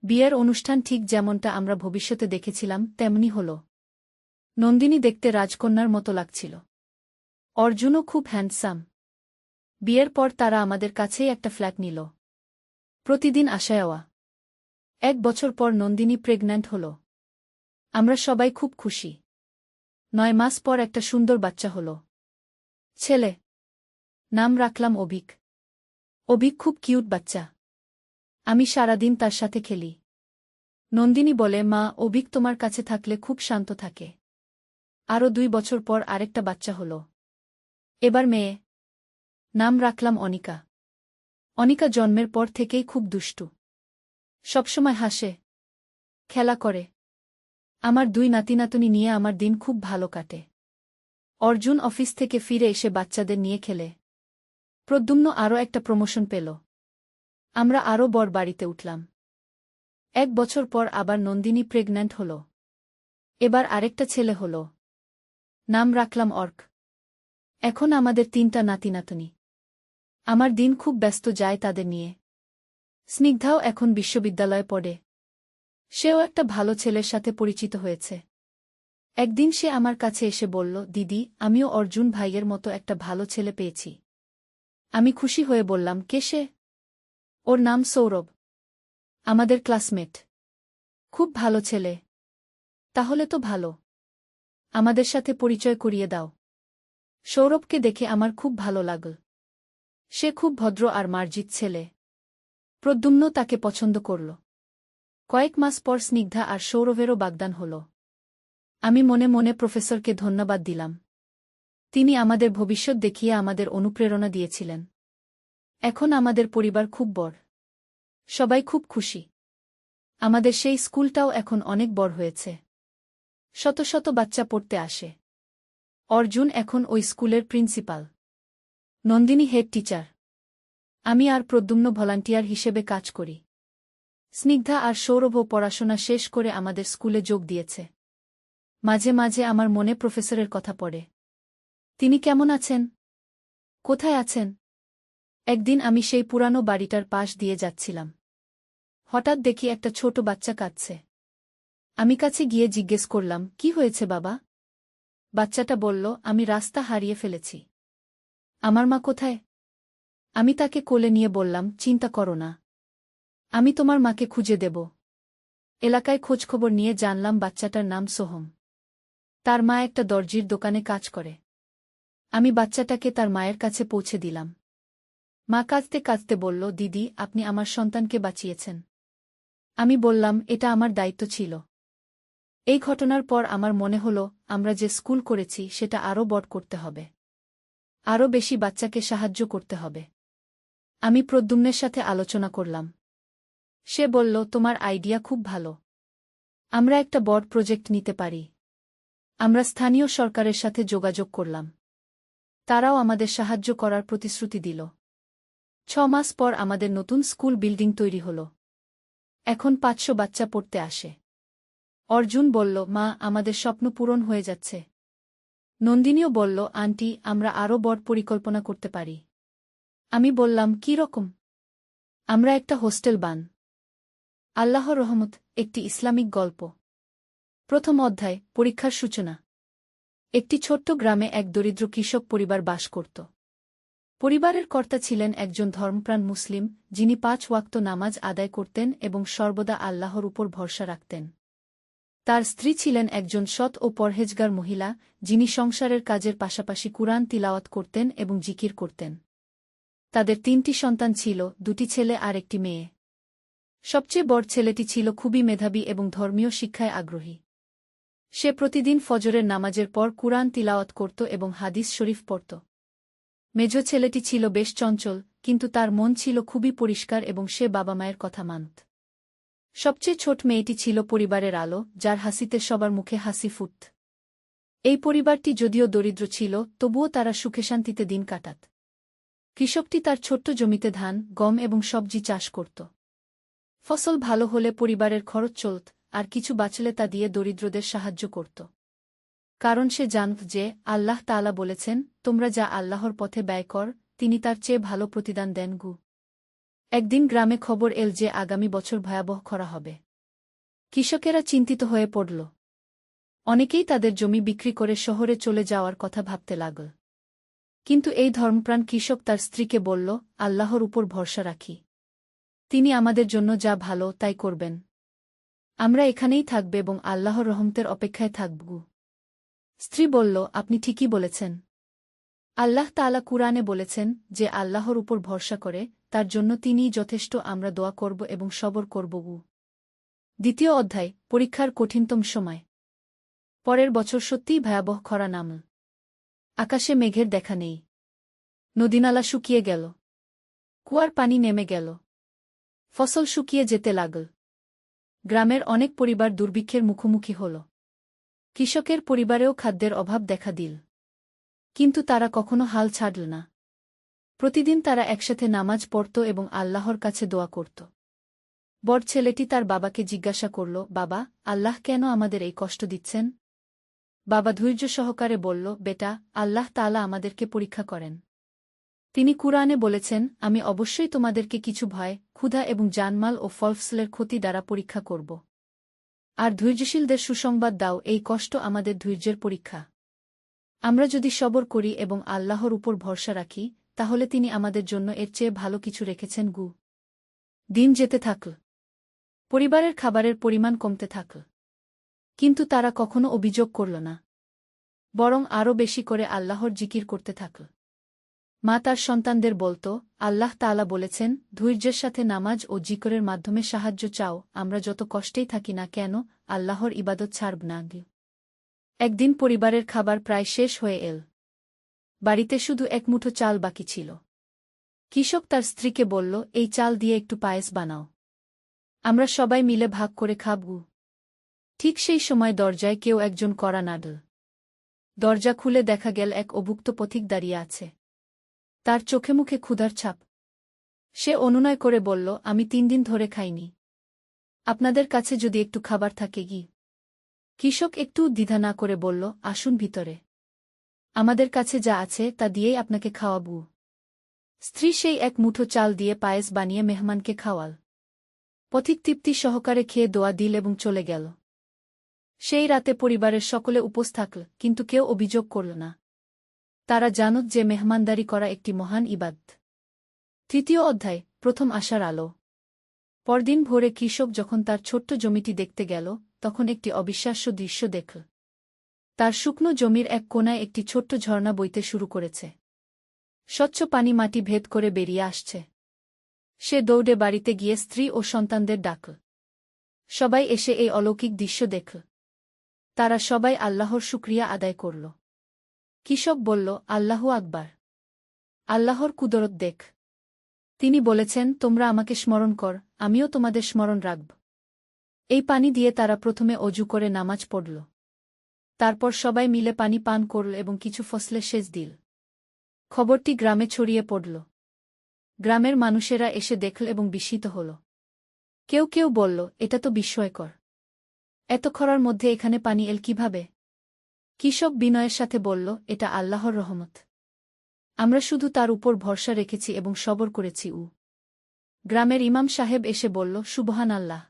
বিয়ের অনুষ্ঠান ঠিক যেমনটা আমরা ভবিষ্যতে দেখেছিলাম তেমনি হল। নন্দিনী দেখতে রাজকন্যার মতো লাগছিল। অর্জুনও খুব হ্যান্ডসাম। বিয়ের পর তারা আমাদের কাছেই একটা ফ্ল্যাট নিল। প্রতিদিন আসা যাওয়া। 1 বছর পর নন্দিনী প্রেগন্যান্ট হল। আমরা সবাই খুব খুশি। 9 মাস পর একটা সুন্দর বাচ্চা হল। ছেলে। নাম রাখলাম অভিক। অভিক খুব কিউট বাচ্চা। আমি সারাদিন তার সাথে খেলি। নন্দিনী বলে, মা, অভিক তোমার কাছে থাকলে খুব শান্ত থাকে। আরও 2 বছর পর আরেকটা বাচ্চা হল। এবার মেয়ে। নাম রাখলাম অনিকা। অনিকা জন্মের পর থেকেই খুব দুষ্টু। সবসময় হাসে, খেলা করে। আমার 2 নাতিনাতনি নিয়ে আমার দিন খুব ভালো কাটে। অর্জুন অফিস থেকে ফিরে এসে বাচ্চাদের নিয়ে খেলে। প্রদ্যুম্ন আরও একটা প্রমোশন পেল। আমরা আরও বড় বাড়িতে উঠলাম। 1 বছর পর আবার নন্দিনী প্রেগন্যান্ট হল। এবার আরেকটা ছেলে হল। নাম রাখলাম অর্ক। এখন আমাদের 3টা নাতিনাতনি। আমার দিন খুব ব্যস্ত যায় তাদের নিয়ে। স্নিগ্ধাও এখন বিশ্ববিদ্যালয়ে পড়ে। সেও একটা ভালো ছেলের সাথে পরিচিত হয়েছে। একদিন সে আমার কাছে এসে বলল, দিদি, আমিও অর্জুন ভাইয়ের মতো একটা ভালো ছেলে পেয়েছি। আমি খুশি হয়ে বললাম, কে সে? ওর নাম সৌরভ। আমাদের ক্লাসমেট। খুব ভালো ছেলে। তাহলে তো ভালো। আমাদের সাথে পরিচয় করিয়ে দাও। সৌরভকে দেখে আমার খুব ভালো লাগল। সে খুব ভদ্র আর মার্জিত ছেলে। প্রদ্যুম্ন তাকে পছন্দ করল। কয়েক মাস পর স্নিগ্ধা আর সৌরভেরও বাগদান হল। আমি মনে মনে প্রফেসরকে ধন্যবাদ দিলাম। তিনি আমাদের ভবিষ্যৎ দেখিয়ে আমাদের অনুপ্রেরণা দিয়েছিলেন। এখন আমাদের পরিবার খুব বড়। সবাই খুব খুশি। আমাদের সেই স্কুলটাও এখন অনেক বড় হয়েছে। শত শত বাচ্চা পড়তে আসে। অর্জুন এখন ওই স্কুলের প্রিন্সিপাল। Nandini head teacher. আমি আর প্রদ্যুম্ন ভলান্টিয়ার হিসেবে কাজ করি। স্নিগ্ধা আর সৌরভও পড়াশোনা শেষ করে আমাদের স্কুলে যোগ দিয়েছে। মাঝে মাঝে আমার মনে প্রফেসরের কথা পড়ে। তিনি কেমন আছেন? কোথায় আছেন? একদিন আমি সেই পুরানো বাড়িটার পাশ দিয়ে যাচ্ছিলাম। হঠাৎ দেখি একটা ছোট বাচ্চা কাঁদছে। আমি কাছে গিয়ে জিজ্ঞেস করলাম, কি হয়েছে বাবা? বাচ্চাটা বলল, আমি রাস্তা হারিয়ে ফেলেছি। আমার মা কোথায়? আমি তাকে কোলে নিয়ে বললাম, চিন্তা করো না। আমি তোমার মাকে খুঁজে দেব। এলাকায় খোঁজখবর নিয়ে জানলাম বাচ্চাটার নাম সোহম। তার মা একটা দর্জির দোকানে কাজ করে। আমি বাচ্চাটাকে তার মায়ের কাছে পৌঁছে দিলাম। মা কাঁদতে কাঁদতে বলল, দিদি, আপনি আমার সন্তানকে বাঁচিয়েছেন। আমি বললাম, এটা আমার দায়িত্ব ছিল। এই ঘটনার পর আমার মনে হল, আমরা যে স্কুল করেছি সেটা আরও বড় করতে হবে। আরও বেশি বাচ্চাকে সাহায্য করতে হবে। আমি প্রদ্যুম্নের সাথে আলোচনা করলাম। সে বলল, তোমার আইডিয়া খুব ভালো। আমরা একটা বড় প্রজেক্ট নিতে পারি। আমরা স্থানীয় সরকারের সাথে যোগাযোগ করলাম। তারাও আমাদের সাহায্য করার প্রতিশ্রুতি দিল। 6 মাস পর আমাদের নতুন স্কুল বিল্ডিং তৈরি হল। এখন 500 বাচ্চা পড়তে আসে। অর্জুন বলল, মা, আমাদের স্বপ্ন পূরণ হয়ে যাচ্ছে। নন্দিনীও বলল, আন্টি, আমরা আরও বড় পরিকল্পনা করতে পারি। আমি বললাম, কী রকম? আমরা একটা হোস্টেল বান। আল্লাহর রহমত, একটি ইসলামিক গল্প। প্রথম অধ্যায়, পরীক্ষার সূচনা। একটি ছোট্ট গ্রামে এক দরিদ্র কৃষক পরিবার বাস করত। পরিবারের কর্তা ছিলেন একজন ধর্মপ্রাণ মুসলিম, যিনি 5 ওয়াক্ত নামাজ আদায় করতেন এবং সর্বদা আল্লাহর উপর ভরসা রাখতেন। তার স্ত্রী ছিলেন একজন সৎ ও পরহেজগার মহিলা, যিনি সংসারের কাজের পাশাপাশি কুরআন তিলাওয়াত করতেন এবং জিকির করতেন। তাদের 3টি সন্তান ছিল, 2টি ছেলে আর একটি মেয়ে। সবচেয়ে বড় ছেলেটি ছিল খুবই মেধাবী এবং ধর্মীয় শিক্ষায় আগ্রহী। সে প্রতিদিন ফজরের নামাজের পর কুরআন তিলাওয়াত করত এবং হাদিস শরীফ পড়ত। মেজ ছেলেটি ছিল বেশ চঞ্চল, কিন্তু তার মন ছিল খুবই পরিষ্কার এবং সে বাবা মায়ের কথা মানত। সবচেয়ে ছোট মেয়েটি ছিল পরিবারের আলো, যার হাসিতে সবার মুখে হাসি ফুট। এই পরিবারটি যদিও দরিদ্র ছিল, তবুও তারা সুখে শান্তিতে দিন কাটাত। কৃষকটি তার ছোট্ট জমিতে ধান, গম এবং সবজি চাষ করত। ফসল ভালো হলে পরিবারের খরচ চলত, আর কিছু বাঁচলে তা দিয়ে দরিদ্রদের সাহায্য করত। কারণ সে জানত যে, আল্লাহ তাআলা বলেছেন, তোমরা যা আল্লাহর পথে ব্যয় কর, তিনি তার চেয়ে ভালো প্রতিদান দেন গু। একদিন গ্রামে খবর এল যে আগামী বছর ভয়াবহ খরা হবে। কৃষকেরা চিন্তিত হয়ে পড়ল। অনেকেই তাদের জমি বিক্রি করে শহরে চলে যাওয়ার কথা ভাবতে লাগল। কিন্তু এই ধর্মপ্রাণ কৃষক তার স্ত্রীকে বলল, আল্লাহর উপর ভরসা রাখি। তিনি আমাদের জন্য যা ভালো তাই করবেন। আমরা এখানেই থাকব এবং আল্লাহর রহমতের অপেক্ষায় থাকব। স্ত্রী বলল, আপনি ঠিকই বলেছেন। আল্লাহ তাআলা কুরআনে বলেছেন, যে আল্লাহর উপর ভরসা করে, তার জন্য তিনিই যথেষ্ট। আমরা দোয়া করব এবং সবর করব। দ্বিতীয় অধ্যায়, পরীক্ষার কঠিনতম সময়। পরের বছর সত্যিই ভয়াবহ খরা নামল। আকাশে মেঘের দেখা নেই। নদীনালা শুকিয়ে গেল। কুয়ার পানি নেমে গেল। ফসল শুকিয়ে যেতে লাগল। গ্রামের অনেক পরিবার দুর্ভিক্ষের মুখোমুখি হল। কৃষকের পরিবারেও খাদ্যের অভাব দেখা দিল। কিন্তু তারা কখনো হাল ছাড়ল না। প্রতিদিন তারা একসাথে নামাজ পড়ত এবং আল্লাহর কাছে দোয়া করত। বড় ছেলেটি তার বাবাকে জিজ্ঞাসা করল, বাবা, আল্লাহ কেন আমাদের এই কষ্ট দিচ্ছেন? বাবা ধৈর্য সহকারে বলল, বেটা, আল্লাহ তাআলা আমাদেরকে পরীক্ষা করেন। তিনি কুরআনে বলেছেন, আমি অবশ্যই তোমাদেরকে কিছু ভয়, ক্ষুধা এবং জানমাল ও ফসলের ক্ষতি দ্বারা পরীক্ষা করব। আর ধৈর্যশীলদের সুসংবাদ দাও, এই কষ্ট আমাদের ধৈর্যের পরীক্ষা। আমরা যদি সবর করি এবং আল্লাহর উপর ভরসা রাখি, তাহলে তিনি আমাদের জন্য এর চেয়ে ভালো কিছু রেখেছেন গু। দিন যেতে থাকল। পরিবারের খাবারের পরিমাণ কমতে থাকল। কিন্তু তারা কখনো অভিযোগ করল না। বরং আরও বেশি করে আল্লাহর জিকির করতে থাকল। মা তার সন্তানদের বলত, আল্লাহ তাআলা বলেছেন, ধৈর্যের সাথে নামাজ ও জিকরের মাধ্যমে সাহায্য চাও। আমরা যত কষ্টেই থাকি না কেন, আল্লাহর ইবাদত ছাড়ব না। একদিন পরিবারের খাবার প্রায় শেষ হয়ে এল। বাড়িতে শুধু এক মুঠো চাল বাকি ছিল। কৃষক তার স্ত্রীকে বলল, এই চাল দিয়ে একটু পায়েস বানাও। আমরা সবাই মিলে ভাগ করে খাব। ঠিক সেই সময় দরজায় কেউ একজন কড়া নাড়ল। দরজা খুলে দেখা গেল এক অভুক্ত পথিক দাঁড়িয়ে আছে। তার চোখে মুখে ক্ষুধার ছাপ। সে অনুনয় করে বলল, আমি 3 দিন ধরে খাইনি। আপনাদের কাছে যদি একটু খাবার থাকে কি? কৃষক একটু দ্বিধা না করে বলল, আসুন ভিতরে। আমাদের কাছে যা আছে তা দিয়েই আপনাকে খাওয়াবু। স্ত্রী সেই এক মুঠো চাল দিয়ে পায়েস বানিয়ে মেহমানকে খাওয়াল। পথিক তৃপ্তি সহকারে খেয়ে দোয়া দিল এবং চলে গেল। সেই রাতে পরিবারের সকলে উপোস থাকল, কিন্তু কেউ অভিযোগ করল না। তারা জানত যে মেহমানদারি করা একটি মহান ইবাদত। তৃতীয় অধ্যায়, প্রথম আশার আলো। পরদিন ভোরে কৃষক যখন তার ছোট্ট জমিটি দেখতে গেল, তখন একটি অবিশ্বাস্য দৃশ্য দেখল। তার শুকনো জমির এক কোণায় একটি ছোট্ট ঝর্ণা বইতে শুরু করেছে। স্বচ্ছ পানি মাটি ভেদ করে বেরিয়ে আসছে। সে দৌড়ে বাড়িতে গিয়ে স্ত্রী ও সন্তানদের ডাকল। সবাই এসে এই অলৌকিক দৃশ্য দেখল। তারা সবাই আল্লাহর শুকরিয়া আদায় করল। কৃষক বলল, আল্লাহু আকবার। আল্লাহর কুদরত দেখ। তিনি বলেছেন, তোমরা আমাকে স্মরণ কর, আমিও তোমাদের স্মরণ রাখব। এই পানি দিয়ে তারা প্রথমে অজু করে নামাজ পড়ল। তারপর সবাই মিলে পানি পান করল এবং কিছু ফসলে সেচ দিল। খবরটি গ্রামে ছড়িয়ে পড়ল। গ্রামের মানুষেরা এসে দেখল এবং বিস্মিত হল। কেউ কেউ বলল, এটা তো বিস্ময়কর। এত খরার মধ্যে এখানে পানি এল কিভাবে? কৃষক বিনয়ের সাথে বলল, এটা আল্লাহর রহমত। আমরা শুধু তার উপর ভরসা রেখেছি এবং সবর করেছি। গ্রামের ইমাম সাহেব এসে বলল, সুবহান আল্লাহ।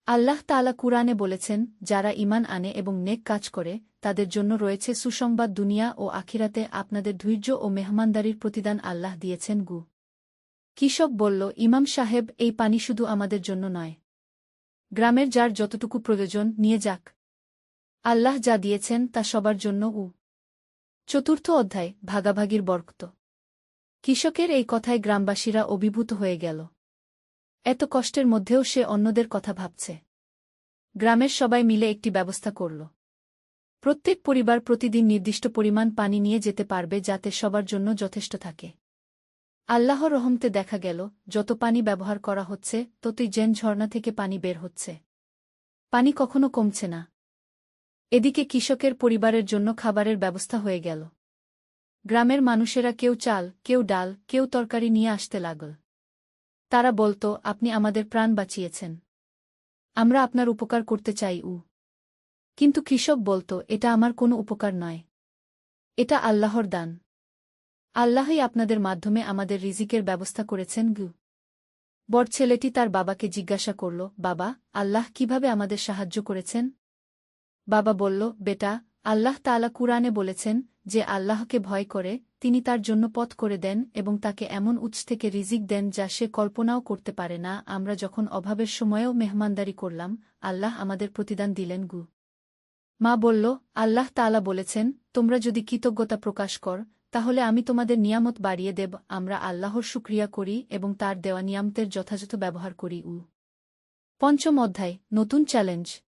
আল্লাহ তাআলা কুরআনে বলেছেন, যারা ঈমান আনে এবং নেক কাজ করে তাদের জন্য রয়েছে সুসংবাদ। দুনিয়া ও আখিরাতে আপনাদের ধৈর্য ও মেহমানদারির প্রতিদান আল্লাহ দিয়েছেন। কৃষক বলল, ইমাম সাহেব, এই পানি শুধু আমাদের জন্য নয়। গ্রামের যার যতটুকু প্রয়োজন নিয়ে যাক। আল্লাহ যা দিয়েছেন তা সবার জন্য। চতুর্থ অধ্যায়, ভাগাভাগির বরকত। কৃষকের এই কথায় গ্রামবাসীরা অভিভূত হয়ে গেল। এত কষ্টের মধ্যেও সে অন্যদের কথা ভাবছে। গ্রামের সবাই মিলে একটি ব্যবস্থা করল। প্রত্যেক পরিবার প্রতিদিন নির্দিষ্ট পরিমাণ পানি নিয়ে যেতে পারবে, যাতে সবার জন্য যথেষ্ট থাকে। আল্লাহর রহমতে দেখা গেল, যত পানি ব্যবহার করা হচ্ছে ততই যেন ঝর্ণা থেকে পানি বের হচ্ছে। পানি কখনো কমছে না। এদিকে কৃষকের পরিবারের জন্য খাবারের ব্যবস্থা হয়ে গেল। গ্রামের মানুষেরা কেউ চাল, কেউ ডাল, কেউ তরকারি নিয়ে আসতে লাগল। তারা বলত, আপনি আমাদের প্রাণ বাঁচিয়েছেন। আমরা আপনার উপকার করতে চাই। কিন্তু কৃষক বলত, এটা আমার কোনো উপকার নয়। এটা আল্লাহর দান। আল্লাহই আপনাদের মাধ্যমে আমাদের রিজিকের ব্যবস্থা করেছেন। বড় ছেলেটি তার বাবাকে জিজ্ঞাসা করল, বাবা, আল্লাহ কিভাবে আমাদের সাহায্য করেছেন? বাবা বলল, বেটা, আল্লাহ তাআলা কুরআনে বলেছেন, যে আল্লাহকে ভয় করে তিনি তার জন্য পথ করে দেন এবং তাকে এমন উৎস থেকে রিজিক দেন যা সে কল্পনাও করতে পারে না। আমরা যখন অভাবের সময়েও মেহমানদারি করলাম, আল্লাহ আমাদের প্রতিদান দিলেন। মা বলল, আল্লাহ তাআলা বলেছেন, তোমরা যদি কৃতজ্ঞতা প্রকাশ কর তাহলে আমি তোমাদের নিয়ামত বাড়িয়ে দেব। আমরা আল্লাহর শুকরিয়া করি এবং তার দেওয়া নিয়ামতের যথাযথ ব্যবহার করি। পঞ্চম অধ্যায়, নতুন চ্যালেঞ্জ।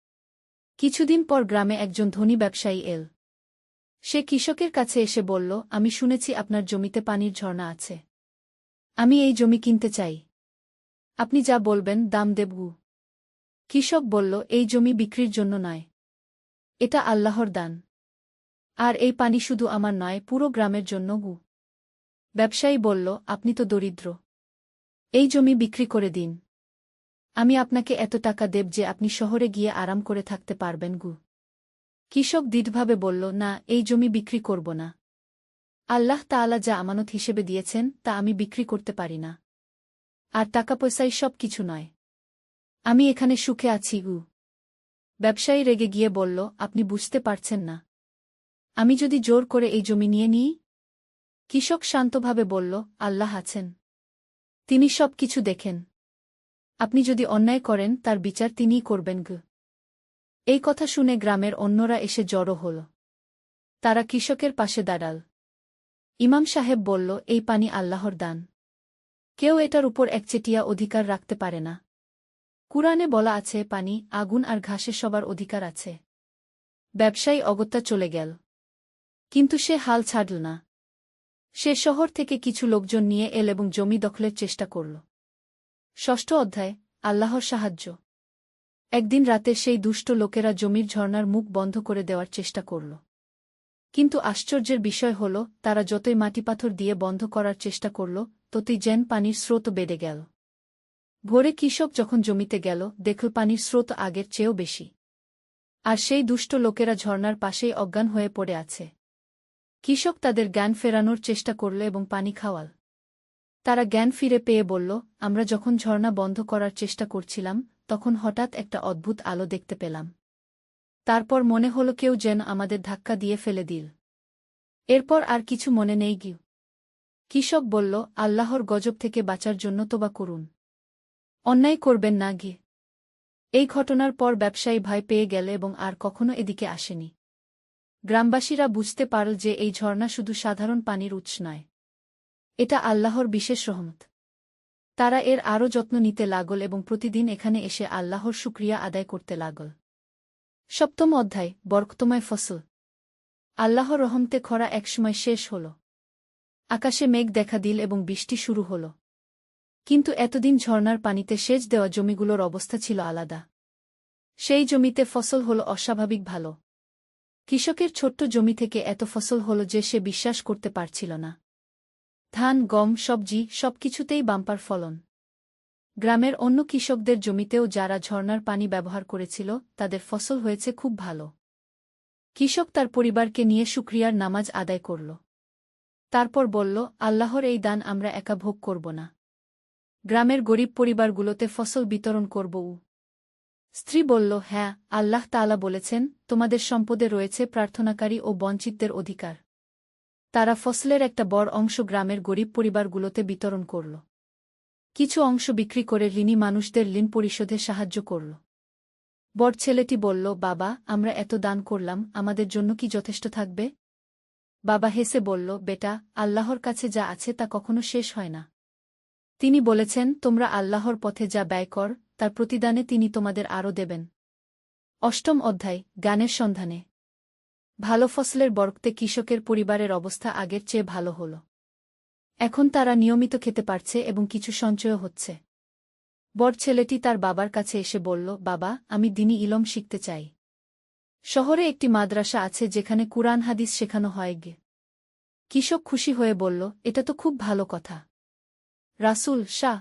কিছুদিন পর গ্রামে একজন ধনী ব্যবসায়ী এল। সে কৃষকের কাছে এসে বলল, আমি শুনেছি আপনার জমিতে পানির ঝর্ণা আছে। আমি এই জমি কিনতে চাই। আপনি যা বলবেন দাম দেব। কৃষক বলল, এই জমি বিক্রির জন্য নয়। এটা আল্লাহর দান। আর এই পানি শুধু আমার নয়, পুরো গ্রামের জন্য। ব্যবসায়ী বলল, আপনি তো দরিদ্র। এই জমি বিক্রি করে দিন। আমি আপনাকে এত টাকা দেব যে আপনি শহরে গিয়ে আরাম করে থাকতে পারবেন। কৃষক দৃঢ়ভাবে বলল, না, এই জমি বিক্রি করব না। আল্লাহ তাআলা যা আমানত হিসেবে দিয়েছেন তা আমি বিক্রি করতে পারি না। আর টাকা পয়সাই সব কিছু নয়। আমি এখানে সুখে আছি। ব্যবসায়ী রেগে গিয়ে বলল, আপনি বুঝতে পারছেন না। আমি যদি জোর করে এই জমি নিয়ে নিই? কৃষক শান্তভাবে বলল, আল্লাহ আছেন। তিনি সব কিছু দেখেন। আপনি যদি অন্যায় করেন তার বিচার তিনিই করবেন। এই কথা শুনে গ্রামের অন্যরা এসে জড়ো হল। তারা কৃষকের পাশে দাঁড়াল। ইমাম সাহেব বলল, এই পানি আল্লাহর দান। কেউ এটার উপর একচেটিয়া অধিকার রাখতে পারে না। কুরআনে বলা আছে, পানি, আগুন আর ঘাসে সবার অধিকার আছে। ব্যবসায়ী অগত্যা চলে গেল। কিন্তু সে হাল ছাড়ল না। সে শহর থেকে কিছু লোকজন নিয়ে এল এবং জমি দখলের চেষ্টা করল। ষষ্ঠ অধ্যায়, আল্লাহর সাহায্য। একদিন রাতে সেই দুষ্ট লোকেরা জমির ঝর্ণার মুখ বন্ধ করে দেওয়ার চেষ্টা করল। কিন্তু আশ্চর্যের বিষয় হল, তারা যতই মাটিপাথর দিয়ে বন্ধ করার চেষ্টা করল ততই যেন পানির স্রোত বেড়ে গেল। ভোরে কৃষক যখন জমিতে গেল, দেখল পানির স্রোত আগের চেয়েও বেশি। আর সেই দুষ্ট লোকেরা ঝর্ণার পাশেই অজ্ঞান হয়ে পড়ে আছে। কৃষক তাদের জ্ঞান ফেরানোর চেষ্টা করল এবং পানি খাওয়াল। তারা জ্ঞান ফিরে পেয়ে বলল, আমরা যখন ঝর্ণা বন্ধ করার চেষ্টা করছিলাম তখন হঠাৎ একটা অদ্ভুত আলো দেখতে পেলাম। তারপর মনে হল কেউ যেন আমাদের ধাক্কা দিয়ে ফেলে দিল। এরপর আর কিছু মনে নেই। কৃষক বলল, আল্লাহর গজব থেকে বাঁচার জন্য তোবা করুন। অন্যায় করবেন না। এই ঘটনার পর ব্যবসায়ী ভয় পেয়ে গেল এবং আর কখনো এদিকে আসেনি। গ্রামবাসীরা বুঝতে পারল যে এই ঝর্ণা শুধু সাধারণ পানির উৎস নয়। এটা আল্লাহর বিশেষ রহমত। তারা এর আরও যত্ন নিতে লাগল এবং প্রতিদিন এখানে এসে আল্লাহর শুকরিয়া আদায় করতে লাগল। সপ্তম অধ্যায়, বরকতময় ফসল। আল্লাহর রহমতে খরা একসময় শেষ হল। আকাশে মেঘ দেখা দিল এবং বৃষ্টি শুরু হল। কিন্তু এতদিন ঝর্ণার পানিতে সেচ দেওয়া জমিগুলোর অবস্থা ছিল আলাদা। সেই জমিতে ফসল হল অস্বাভাবিক ভালো। কৃষকের ছোট্ট জমি থেকে এত ফসল হল যে সে বিশ্বাস করতে পারছিল না। ধান, গম, সবজি সবকিছুতেই বাম্পার ফলন। গ্রামের অন্য কৃষকদের জমিতেও যারা ঝর্ণার পানি ব্যবহার করেছিল তাদের ফসল হয়েছে খুব ভালো। কৃষক তার পরিবারকে নিয়ে শুকরিয়ার নামাজ আদায় করল। তারপর বলল, আল্লাহর এই দান আমরা একা ভোগ করব না। গ্রামের গরিব পরিবারগুলোতে ফসল বিতরণ করব। স্ত্রী বলল, হ্যাঁ, আল্লাহ তাআলা বলেছেন, তোমাদের সম্পদে রয়েছে প্রার্থনাকারী ও বঞ্চিতদের অধিকার। তারা ফসলের একটা বড় অংশ গ্রামের গরিব পরিবারগুলোতে বিতরণ করল। কিছু অংশ বিক্রি করে ঋণী মানুষদের ঋণ পরিশোধে সাহায্য করল। বড় ছেলেটি বলল, বাবা, আমরা এত দান করলাম, আমাদের জন্য কি যথেষ্ট থাকবে? বাবা হেসে বলল, বেটা, আল্লাহর কাছে যা আছে তা কখনো শেষ হয় না। তিনি বলেছেন, তোমরা আল্লাহর পথে যা ব্যয় কর তার প্রতিদানে তিনি তোমাদের আরও দেবেন। অষ্টম অধ্যায়, জ্ঞানের সন্ধানে। ভালো ফসলের বরকতে কৃষকের পরিবারের অবস্থা আগের চেয়ে ভালো হল। এখন তারা নিয়মিত খেতে পারছে এবং কিছু সঞ্চয়ও হচ্ছে। বড় ছেলেটি তার বাবার কাছে এসে বলল, বাবা, আমি দ্বীনি ইলম শিখতে চাই। শহরে একটি মাদ্রাসা আছে যেখানে কুরআন হাদিস শেখানো হয়। কৃষক খুশি হয়ে বলল, এটা তো খুব ভালো কথা। রাসূল শাহ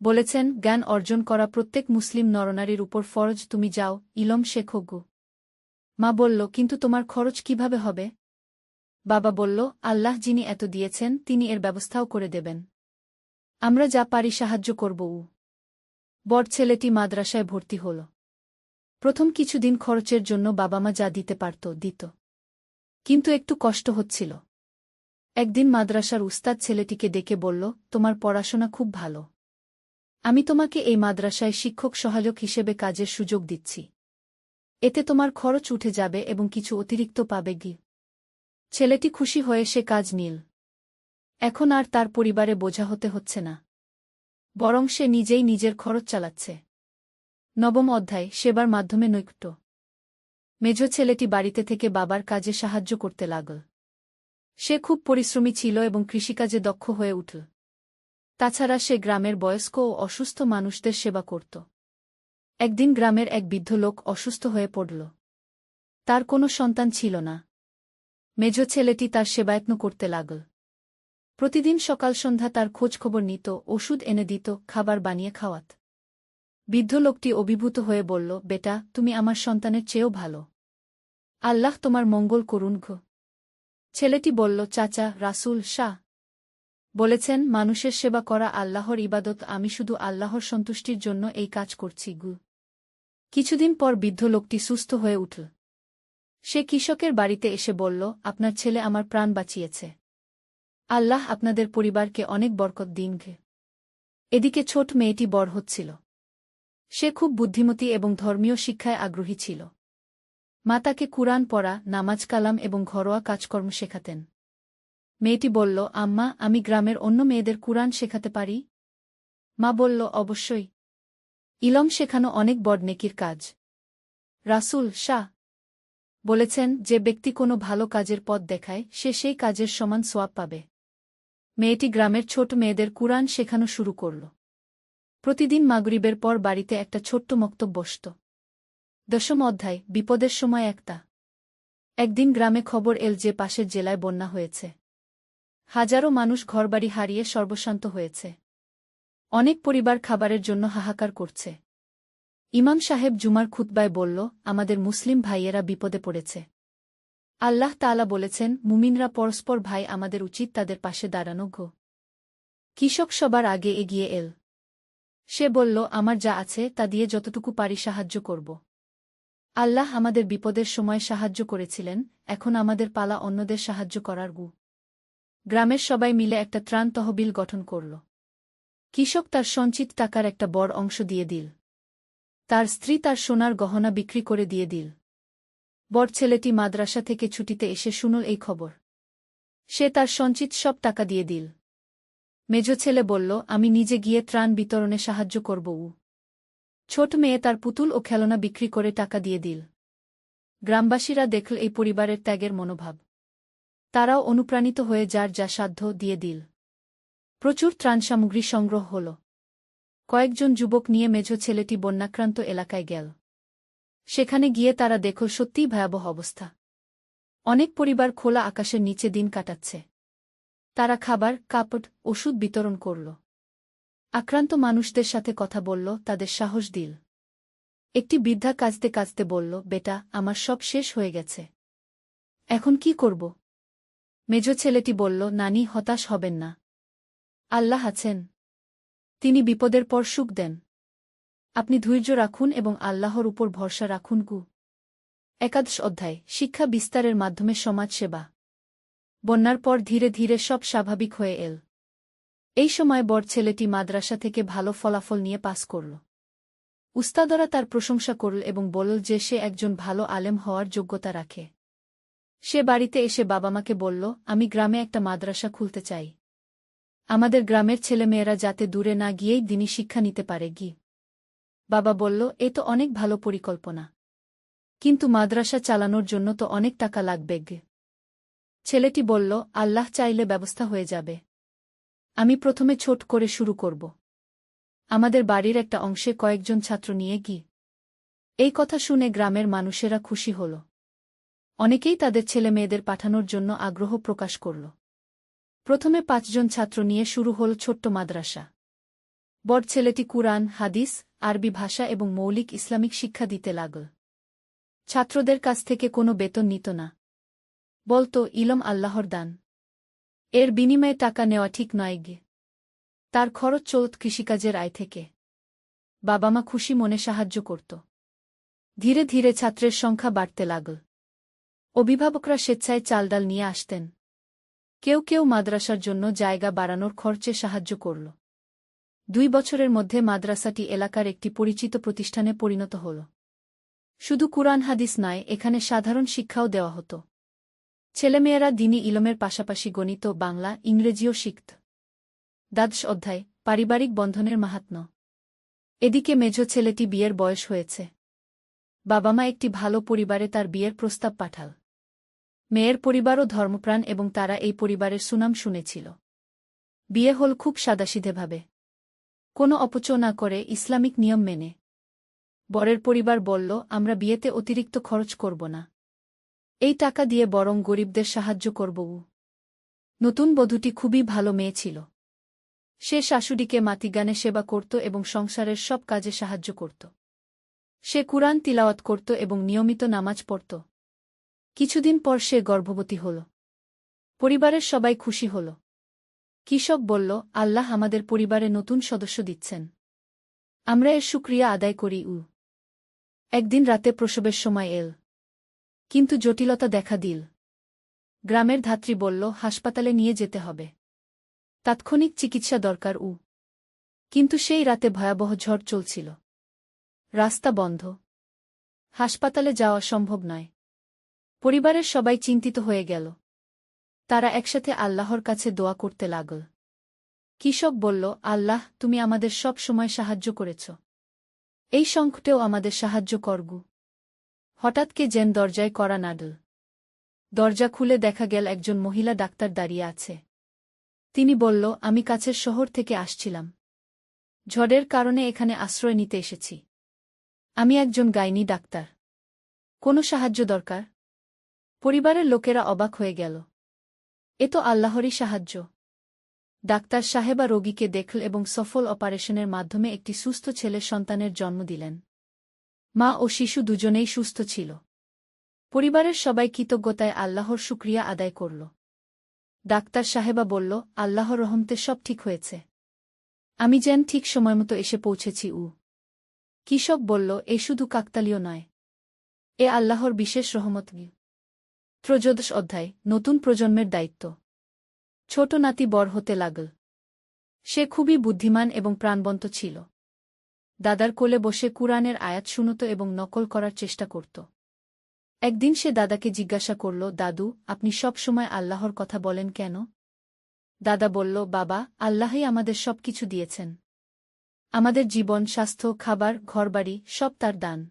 বলেছেন, জ্ঞান অর্জন করা প্রত্যেক মুসলিম নরনারীর উপর ফরজ, তুমি যাও, ইলম শেখো গো। মা বলল, কিন্তু তোমার খরচ কিভাবে হবে? বাবা বলল, আল্লাহ যিনি এত দিয়েছেন তিনি এর ব্যবস্থাও করে দেবেন। আমরা যা পারি সাহায্য করব। বড় ছেলেটি মাদ্রাসায় ভর্তি হল। প্রথম কিছুদিন খরচের জন্য বাবা মা যা দিতে পারত দিত। কিন্তু একটু কষ্ট হচ্ছিল। একদিন মাদ্রাসার উস্তাদ ছেলেটিকে ডেকে বলল, তোমার পড়াশোনা খুব ভালো। আমি তোমাকে এই মাদ্রাসায় শিক্ষক সহায়ক হিসেবে কাজের সুযোগ দিচ্ছি। এতে তোমার খরচ উঠে যাবে এবং কিছু অতিরিক্ত পাবে গি। ছেলেটি খুশি হয়ে সে কাজ নিল। এখন আর তার পরিবারে বোঝা হতে হচ্ছে না, বরং সে নিজেই নিজের খরচ চালাচ্ছে। নবম অধ্যায়, সেবার মাধ্যমে নৈকট্য। মেজ ছেলেটি বাড়িতে থেকে বাবার কাজে সাহায্য করতে লাগল। সে খুব পরিশ্রমী ছিল এবং কৃষিকাজে দক্ষ হয়ে উঠল। তাছাড়া সে গ্রামের বয়স্ক ও অসুস্থ মানুষদের সেবা করত। একদিন গ্রামের এক বৃদ্ধ লোক অসুস্থ হয়ে পড়ল। তার কোনো সন্তান ছিল না। মেজ ছেলেটি তার সেবায়ত্ন করতে লাগল। প্রতিদিন সকাল সন্ধ্যা তার খোঁজখবর নিত, ওষুধ এনে দিত, খাবার বানিয়ে খাওয়াত। বৃদ্ধ লোকটি অভিভূত হয়ে বলল, বেটা, তুমি আমার সন্তানের চেয়েও ভালো। আল্লাহ তোমার মঙ্গল করুন গো। ছেলেটি বলল, চাচা, রাসূল শাহ বলেছেন, মানুষের সেবা করা আল্লাহর ইবাদত, আমি শুধু আল্লাহর সন্তুষ্টির জন্য এই কাজ করছি গু। কিছুদিন পর বৃদ্ধ লোকটি সুস্থ হয়ে উঠল। সে কৃষকের বাড়িতে এসে বলল, আপনার ছেলে আমার প্রাণ বাঁচিয়েছে। আল্লাহ আপনাদের পরিবারকে অনেক বরকত দিন গে। এদিকে ছোট মেয়েটি বড় হচ্ছিল। সে খুব বুদ্ধিমতী এবং ধর্মীয় শিক্ষায় আগ্রহী ছিল। মা তাকে কুরআন পড়া, নামাজ কালাম এবং ঘরোয়া কাজকর্ম শেখাতেন। মেয়েটি বলল, আম্মা, আমি গ্রামের অন্য মেয়েদের কুরআন শেখাতে পারি? মা বলল, অবশ্যই। ইলম শেখানো অনেক বড় নেকির কাজ। রাসূল শাহ বলেছেন, যে ব্যক্তি কোনো ভালো কাজের পথ দেখায় সে সেই কাজের সমান সোয়াব পাবে। মেয়েটি গ্রামের ছোট মেয়েদের কুরআন শেখানো শুরু করল। প্রতিদিন মাগরিবের পর বাড়িতে একটা ছোট্ট মক্তব বসত। দশম অধ্যায়, বিপদের সময় একটা। একদিন গ্রামে খবর এল যে পাশের জেলায় বন্যা হয়েছে। হাজারো মানুষ ঘরবাড়ি হারিয়ে সর্বশান্ত হয়েছে। অনেক পরিবার খাবারের জন্য হাহাকার করছে। ইমাম সাহেব জুমার খুতবায় বলল, আমাদের মুসলিম ভাইয়েরা বিপদে পড়েছে। আল্লাহ তাআলা বলেছেন, মুমিনরা পরস্পর ভাই, আমাদের উচিত তাদের পাশে দাঁড়ানো গো। কৃষক সবার আগে এগিয়ে এল। সে বলল, আমার যা আছে তা দিয়ে যতটুকু পারি সাহায্য করব। আল্লাহ আমাদের বিপদের সময় সাহায্য করেছিলেন, এখন আমাদের পালা অন্যদের সাহায্য করার গু। গ্রামের সবাই মিলে একটা ত্রাণ তহবিল গঠন করল। কৃষক তার সঞ্চিত টাকার একটা বড় অংশ দিয়ে দিল। তার স্ত্রী তার সোনার গহনা বিক্রি করে দিয়ে দিল। বড় ছেলেটি মাদ্রাসা থেকে ছুটিতে এসে শুনল এই খবর। সে তার সঞ্চিত সব টাকা দিয়ে দিল। মেজ ছেলে বলল, আমি নিজে গিয়ে ত্রাণ বিতরণে সাহায্য করব। ছোট মেয়ে তার পুতুল ও খেলনা বিক্রি করে টাকা দিয়ে দিল। গ্রামবাসীরা দেখল এই পরিবারের ত্যাগের মনোভাব। তারাও অনুপ্রাণিত হয়ে যার যা সাধ্য দিয়ে দিল। প্রচুর ত্রাণ সামগ্রী সংগ্রহ হল। কয়েকজন যুবক নিয়ে মেজ ছেলেটি বন্যাক্রান্ত এলাকায় গেল। সেখানে গিয়ে তারা দেখল সত্যিই ভয়াবহ অবস্থা। অনেক পরিবার খোলা আকাশের নিচে দিন কাটাচ্ছে। তারা খাবার, কাপড়, ওষুধ বিতরণ করল। আক্রান্ত মানুষদের সাথে কথা বলল, তাদের সাহস দিল। একটি বৃদ্ধা কাঁদতে কাঁদতে বলল, বেটা, আমার সব শেষ হয়ে গেছে। এখন কি করব? মেজ ছেলেটি বলল, নানি, হতাশ হবেন না। আল্লাহ আছেন। তিনি বিপদের পর সুখ দেন। আপনি ধৈর্য রাখুন এবং আল্লাহর উপর ভরসা রাখুন। একাদশ অধ্যায়, শিক্ষা বিস্তারের মাধ্যমে সমাজ সেবা। বন্যার পর ধীরে ধীরে সব স্বাভাবিক হয়ে এল। এই সময় বড় ছেলেটি মাদ্রাসা থেকে ভালো ফলাফল নিয়ে পাস করল। উস্তাদরা তার প্রশংসা করল এবং বলল যে সে একজন ভালো আলেম হওয়ার যোগ্যতা রাখে। সে বাড়িতে এসে বাবা-মাকে বলল, আমি গ্রামে একটা মাদ্রাসা খুলতে চাই। আমাদের গ্রামের ছেলেমেয়েরা যাতে দূরে না গিয়েই দ্বীনি শিক্ষা নিতে পারে। বাবা বলল, এ তো অনেক ভালো পরিকল্পনা, কিন্তু মাদ্রাসা চালানোর জন্য তো অনেক টাকা লাগবে। ছেলেটি বলল, আল্লাহ চাইলে ব্যবস্থা হয়ে যাবে। আমি প্রথমে ছোট করে শুরু করব। আমাদের বাড়ির একটা অংশে কয়েকজন ছাত্র নিয়ে এই কথা শুনে গ্রামের মানুষেরা খুশি হল। অনেকেই তাদের ছেলেমেয়েদের পাঠানোর জন্য আগ্রহ প্রকাশ করল। প্রথমে 5 জন ছাত্র নিয়ে শুরু হল ছোট্ট মাদ্রাসা। বড় ছেলেটি কুরআন, হাদিস, আরবি ভাষা এবং মৌলিক ইসলামিক শিক্ষা দিতে লাগল। ছাত্রদের কাছ থেকে কোনো বেতন নিত না। বলত, ইলম আল্লাহর দান। এর বিনিময়ে টাকা নেওয়া ঠিক নয়। তার খরচ চলত কৃষিকাজের আয় থেকে। বাবা-মা খুশি মনে সাহায্য করত। ধীরে ধীরে ছাত্রের সংখ্যা বাড়তে লাগল। অভিভাবকরা স্বেচ্ছায় চালডাল নিয়ে আসতেন। কেউ কেউ মাদ্রাসার জন্য জায়গা বাড়ানোর খরচে সাহায্য করল। 2 বছরের মধ্যে মাদ্রাসাটি এলাকার একটি পরিচিত প্রতিষ্ঠানে পরিণত হল। শুধু কুরআন হাদিস নয়, এখানে সাধারণ শিক্ষাও দেওয়া হতো। ছেলেমেয়েরা দ্বীনি ইলমের পাশাপাশি গণিত, বাংলা, ইংরেজিও শিখত। দ্বাদশ অধ্যায়, পারিবারিক বন্ধনের মাহাত্ম্য। এদিকে মেজ ছেলেটি বিয়ের বয়স হয়েছে। বাবা-মা একটি ভালো পরিবারে তার বিয়ের প্রস্তাব পাঠাল। মেয়ের পরিবারও ধর্মপ্রাণ এবং তারা এই পরিবারের সুনাম শুনেছিল। বিয়ে হল খুব সাদাসিধেভাবে, কোনো অপচয় না করে, ইসলামিক নিয়ম মেনে। বরের পরিবার বলল, আমরা বিয়েতে অতিরিক্ত খরচ করব না। এই টাকা দিয়ে বরং গরিবদের সাহায্য করব। নতুন বধূটি খুবই ভালো মেয়ে ছিল। সে শাশুড়িকে মাতৃজ্ঞানে সেবা করত এবং সংসারের সব কাজে সাহায্য করত। সে কুরআন তিলাওয়াত করত এবং নিয়মিত নামাজ পড়ত। কিছুদিন পর সে গর্ভবতী হল। পরিবারের সবাই খুশি হল। কৃষক বলল, আল্লাহ আমাদের পরিবারে নতুন সদস্য দিচ্ছেন। আমরা এর শুকরিয়া আদায় করি। একদিন রাতে প্রসবের সময় এল, কিন্তু জটিলতা দেখা দিল। গ্রামের ধাত্রী বলল, হাসপাতালে নিয়ে যেতে হবে। তাৎক্ষণিক চিকিৎসা দরকার। কিন্তু সেই রাতে ভয়াবহ ঝড় চলছিল। রাস্তা বন্ধ। হাসপাতালে যাওয়া সম্ভব নয়। পরিবারের সবাই চিন্তিত হয়ে গেল। তারা একসাথে আল্লাহর কাছে দোয়া করতে লাগল। কৃষক বলল, আল্লাহ, তুমি আমাদের সব সময় সাহায্য করেছ। এই সংকটেও আমাদের সাহায্য করগু। হঠাৎ কে যেন দরজায় কড়া নাড়ল। দরজা খুলে দেখা গেল একজন মহিলা ডাক্তার দাঁড়িয়ে আছে। তিনি বলল, আমি কাছের শহর থেকে আসছিলাম। ঝড়ের কারণে এখানে আশ্রয় নিতে এসেছি। আমি একজন গাইনি ডাক্তার। কোনো সাহায্য দরকার? পরিবারের লোকেরা অবাক হয়ে গেল। এ তো আল্লাহরই সাহায্য। ডাক্তার সাহেবা রোগীকে দেখল এবং সফল অপারেশনের মাধ্যমে একটি সুস্থ ছেলের সন্তানের জন্ম দিলেন। মা ও শিশু দুজনেই সুস্থ ছিল। পরিবারের সবাই কৃতজ্ঞতায় আল্লাহর শুকরিয়া আদায় করল। ডাক্তার সাহেবা বলল, আল্লাহর রহমতে সব ঠিক হয়েছে। আমি যেন ঠিক সময়মতো এসে পৌঁছেছি। কৃষক বলল, এ শুধু কাকতালীয় নয়, এ আল্লাহর বিশেষ রহমত। ত্রয়োদশ অধ্যায়, নতুন প্রজন্মের দায়িত্ব। ছোট নাতি বড় হতে লাগল। সে খুবই বুদ্ধিমান এবং প্রাণবন্ত ছিল। দাদার কোলে বসে কুরআনের আয়াত শুনত এবং নকল করার চেষ্টা করত। একদিন সে দাদাকে জিজ্ঞাসা করল, দাদু, আপনি সব সময় আল্লাহর কথা বলেন কেন? দাদা বলল, বাবা, আল্লাহই আমাদের সব কিছু দিয়েছেন। আমাদের জীবন, স্বাস্থ্য, খাবার, ঘরবাড়ি সব তার দান।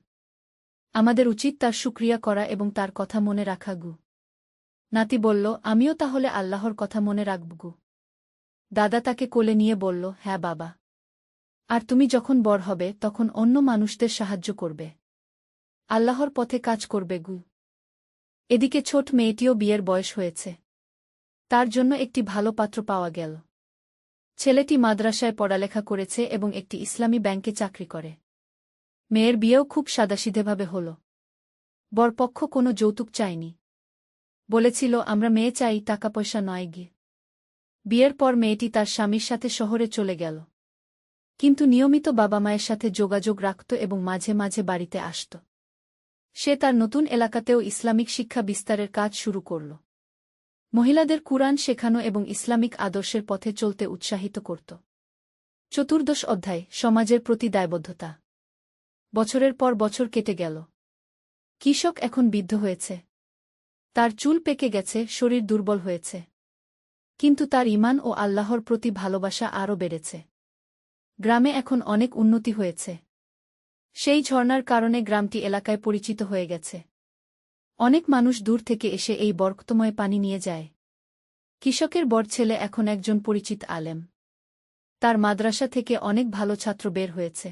আমাদের উচিত তার শুকরিয়া করা এবং তার কথা মনে রাখা। নাতি বলল, আমিও তাহলে আল্লাহর কথা মনে রাখব। দাদা তাকে কোলে নিয়ে বলল, হ্যাঁ বাবা। আর তুমি যখন বড় হবে তখন অন্য মানুষদের সাহায্য করবে, আল্লাহর পথে কাজ করবে। এদিকে ছোট মেয়েটিও বিয়ের বয়স হয়েছে। তার জন্য একটি ভালো পাত্র পাওয়া গেল। ছেলেটি মাদ্রাসায় পড়ালেখা করেছে এবং একটি ইসলামী ব্যাংকে চাকরি করে। মেয়ের বিয়েও খুব সাদাসিধেভাবে হল। বরপক্ষ কোনো যৌতুক চায়নি। বলেছিল, আমরা মেয়ে চাই, টাকা পয়সা নয়। বিয়ের পর মেয়েটি তার স্বামীর সাথে শহরে চলে গেল। কিন্তু নিয়মিত বাবা মায়ের সাথে যোগাযোগ রাখত এবং মাঝে মাঝে বাড়িতে আসত। সে তার নতুন এলাকাতেও ইসলামিক শিক্ষা বিস্তারের কাজ শুরু করল। মহিলাদের কুরআন শেখানো এবং ইসলামিক আদর্শের পথে চলতে উৎসাহিত করত। 14 অধ্যায়, সমাজের প্রতি দায়বদ্ধতা। বছরের পর বছর কেটে গেল। কৃষক এখন বৃদ্ধ হয়েছে। তার চুল পেকে গেছে, শরীর দুর্বল হয়েছে। কিন্তু তার ঈমান ও আল্লাহর প্রতি ভালোবাসা আরও বেড়েছে। গ্রামে এখন অনেক উন্নতি হয়েছে। সেই ঝর্ণার কারণে গ্রামটি এলাকায় পরিচিত হয়ে গেছে। অনেক মানুষ দূর থেকে এসে এই বরকতময় পানি নিয়ে যায়। কৃষকের বড় ছেলে এখন একজন পরিচিত আলেম। তার মাদ্রাসা থেকে অনেক ভালো ছাত্র বের হয়েছে।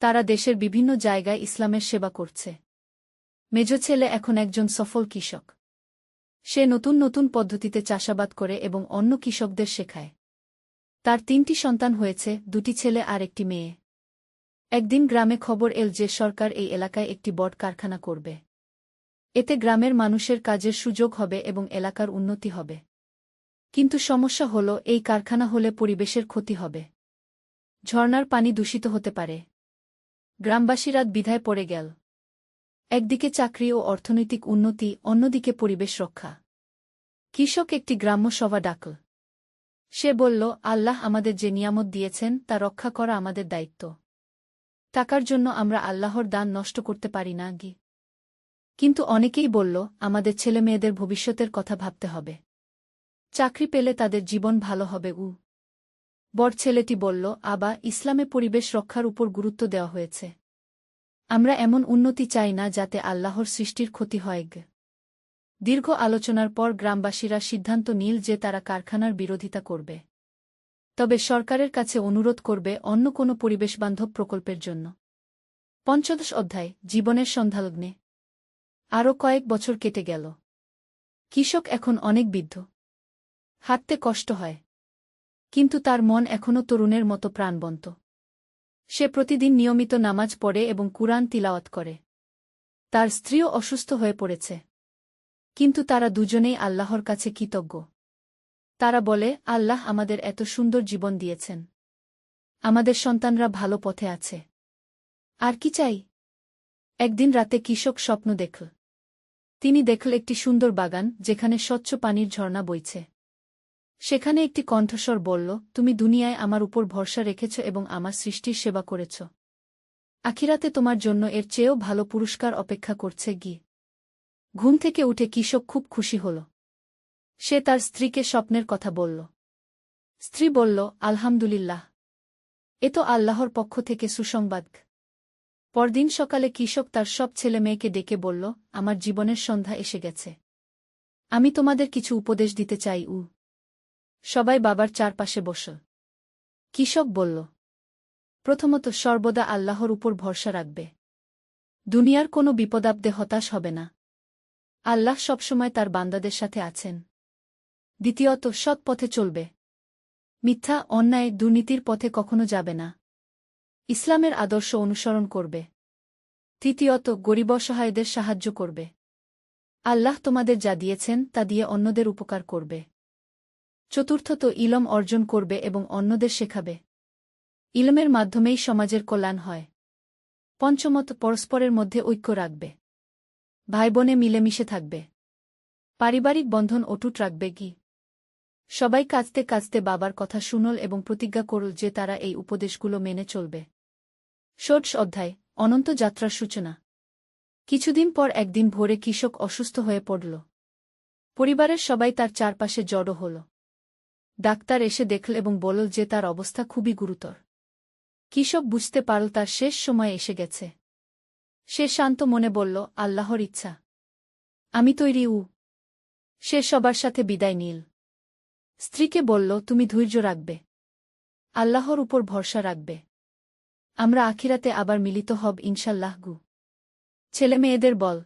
তারা দেশের বিভিন্ন জায়গায় ইসলামের সেবা করছে। মেজ ছেলে এখন একজন সফল কৃষক। সে নতুন নতুন পদ্ধতিতে চাষাবাদ করে এবং অন্য কৃষকদের শেখায়। তার 3টি সন্তান হয়েছে, 2টি ছেলে আর একটি মেয়ে। একদিন গ্রামে খবর এল যে সরকার এই এলাকায় একটি বড় কারখানা করবে। এতে গ্রামের মানুষের কাজের সুযোগ হবে এবং এলাকার উন্নতি হবে। কিন্তু সমস্যা হল, এই কারখানা হলে পরিবেশের ক্ষতি হবে। ঝর্ণার পানি দূষিত হতে পারে। গ্রামবাসীরা দ্বিধায় পড়ে গেল। একদিকে চাকরি ও অর্থনৈতিক উন্নতি, অন্যদিকে পরিবেশ রক্ষা। কৃষক একটি গ্রাম্য সভা ডাকল। সে বলল, আল্লাহ আমাদের যে নিয়ামত দিয়েছেন তা রক্ষা করা আমাদের দায়িত্ব। টাকার জন্য আমরা আল্লাহর দান নষ্ট করতে পারি না। কিন্তু অনেকেই বলল, আমাদের ছেলেমেয়েদের ভবিষ্যতের কথা ভাবতে হবে। চাকরি পেলে তাদের জীবন ভালো হবে। বড় ছেলেটি বলল, আবা, ইসলামে পরিবেশ রক্ষার উপর গুরুত্ব দেওয়া হয়েছে। আমরা এমন উন্নতি চাই না যাতে আল্লাহর সৃষ্টির ক্ষতি হয়। দীর্ঘ আলোচনার পর গ্রামবাসীরা সিদ্ধান্ত নিল যে তারা কারখানার বিরোধিতা করবে। তবে সরকারের কাছে অনুরোধ করবে অন্য কোনো পরিবেশবান্ধব প্রকল্পের জন্য। 15 অধ্যায়, জীবনের সন্ধালগ্নে। আরও কয়েক বছর কেটে গেল। কৃষক এখন অনেক বৃদ্ধ। হাঁটতে কষ্ট হয়। কিন্তু তার মন এখনও তরুণের মতো প্রাণবন্ত। সে প্রতিদিন নিয়মিত নামাজ পড়ে এবং কুরআন তিলাওয়াত করে। তার স্ত্রীও অসুস্থ হয়ে পড়েছে। কিন্তু তারা দুজনেই আল্লাহর কাছে কৃতজ্ঞ। তারা বলে, আল্লাহ আমাদের এত সুন্দর জীবন দিয়েছেন। আমাদের সন্তানরা ভালো পথে আছে। আর কি চাই? একদিন রাতে কৃষক স্বপ্ন দেখল। তিনি দেখল একটি সুন্দর বাগান যেখানে স্বচ্ছ পানির ঝর্ণা বইছে। সেখানে একটি কণ্ঠস্বর বলল, তুমি দুনিয়ায় আমার উপর ভরসা রেখেছ এবং আমার সৃষ্টির সেবা করেছ। আখিরাতে তোমার জন্য এর চেয়েও ভালো পুরস্কার অপেক্ষা করছে। ঘুম থেকে উঠে কৃষক খুব খুশি হল। সে তার স্ত্রীকে স্বপ্নের কথা বলল। স্ত্রী বলল, আলহামদুলিল্লাহ, এ তো আল্লাহর পক্ষ থেকে সুসংবাদ। পরদিন সকালে কৃষক তার সব ছেলে মেয়েকে ডেকে বলল, আমার জীবনের সন্ধ্যা এসে গেছে। আমি তোমাদের কিছু উপদেশ দিতে চাই। সবাই বাবার চারপাশে বসল। কৃষক বলল, প্রথমত, সর্বদা আল্লাহর উপর ভরসা রাখবে। দুনিয়ার কোনো বিপদাপদে হতাশ হবে না। আল্লাহ সবসময় তার বান্দাদের সাথে আছেন। দ্বিতীয়ত, সৎ পথে চলবে। মিথ্যা, অন্যায়, দুর্নীতির পথে কখনো যাবে না। ইসলামের আদর্শ অনুসরণ করবে। তৃতীয়ত, গরিব অসহায়দের সাহায্য করবে। আল্লাহ তোমাদের যা দিয়েছেন তা দিয়ে অন্যদের উপকার করবে। চতুর্থত, ইলম অর্জন করবে এবং অন্যদের শেখাবে। ইলমের মাধ্যমেই সমাজের কল্যাণ হয়। পঞ্চমত, পরস্পরের মধ্যে ঐক্য রাখবে। ভাই বোনে মিলেমিশে থাকবে। পারিবারিক বন্ধন অটুট রাখবে। সবাই কাঁদতে কাঁদতে বাবার কথা শুনল এবং প্রতিজ্ঞা করল যে তারা এই উপদেশগুলো মেনে চলবে। 16 অধ্যায়, অনন্ত যাত্রার সূচনা। কিছুদিন পর একদিন ভোরে কৃষক অসুস্থ হয়ে পড়ল। পরিবারের সবাই তার চারপাশে জড়ো হল। ডাক্তার এসে দেখল এবং বলল যে তার অবস্থা খুবই গুরুতর। কৃষক বুঝতে পারল তার শেষ সময় এসে গেছে। সে শান্ত মনে বলল, আল্লাহর ইচ্ছা, আমি তৈরি। সে সবার সাথে বিদায় নিল। স্ত্রীকে বলল, তুমি ধৈর্য রাখবে, আল্লাহর উপর ভরসা রাখবে। আমরা আখিরাতে আবার মিলিত হব ইনশাল্লাহ। ছেলে মেয়েদের বল।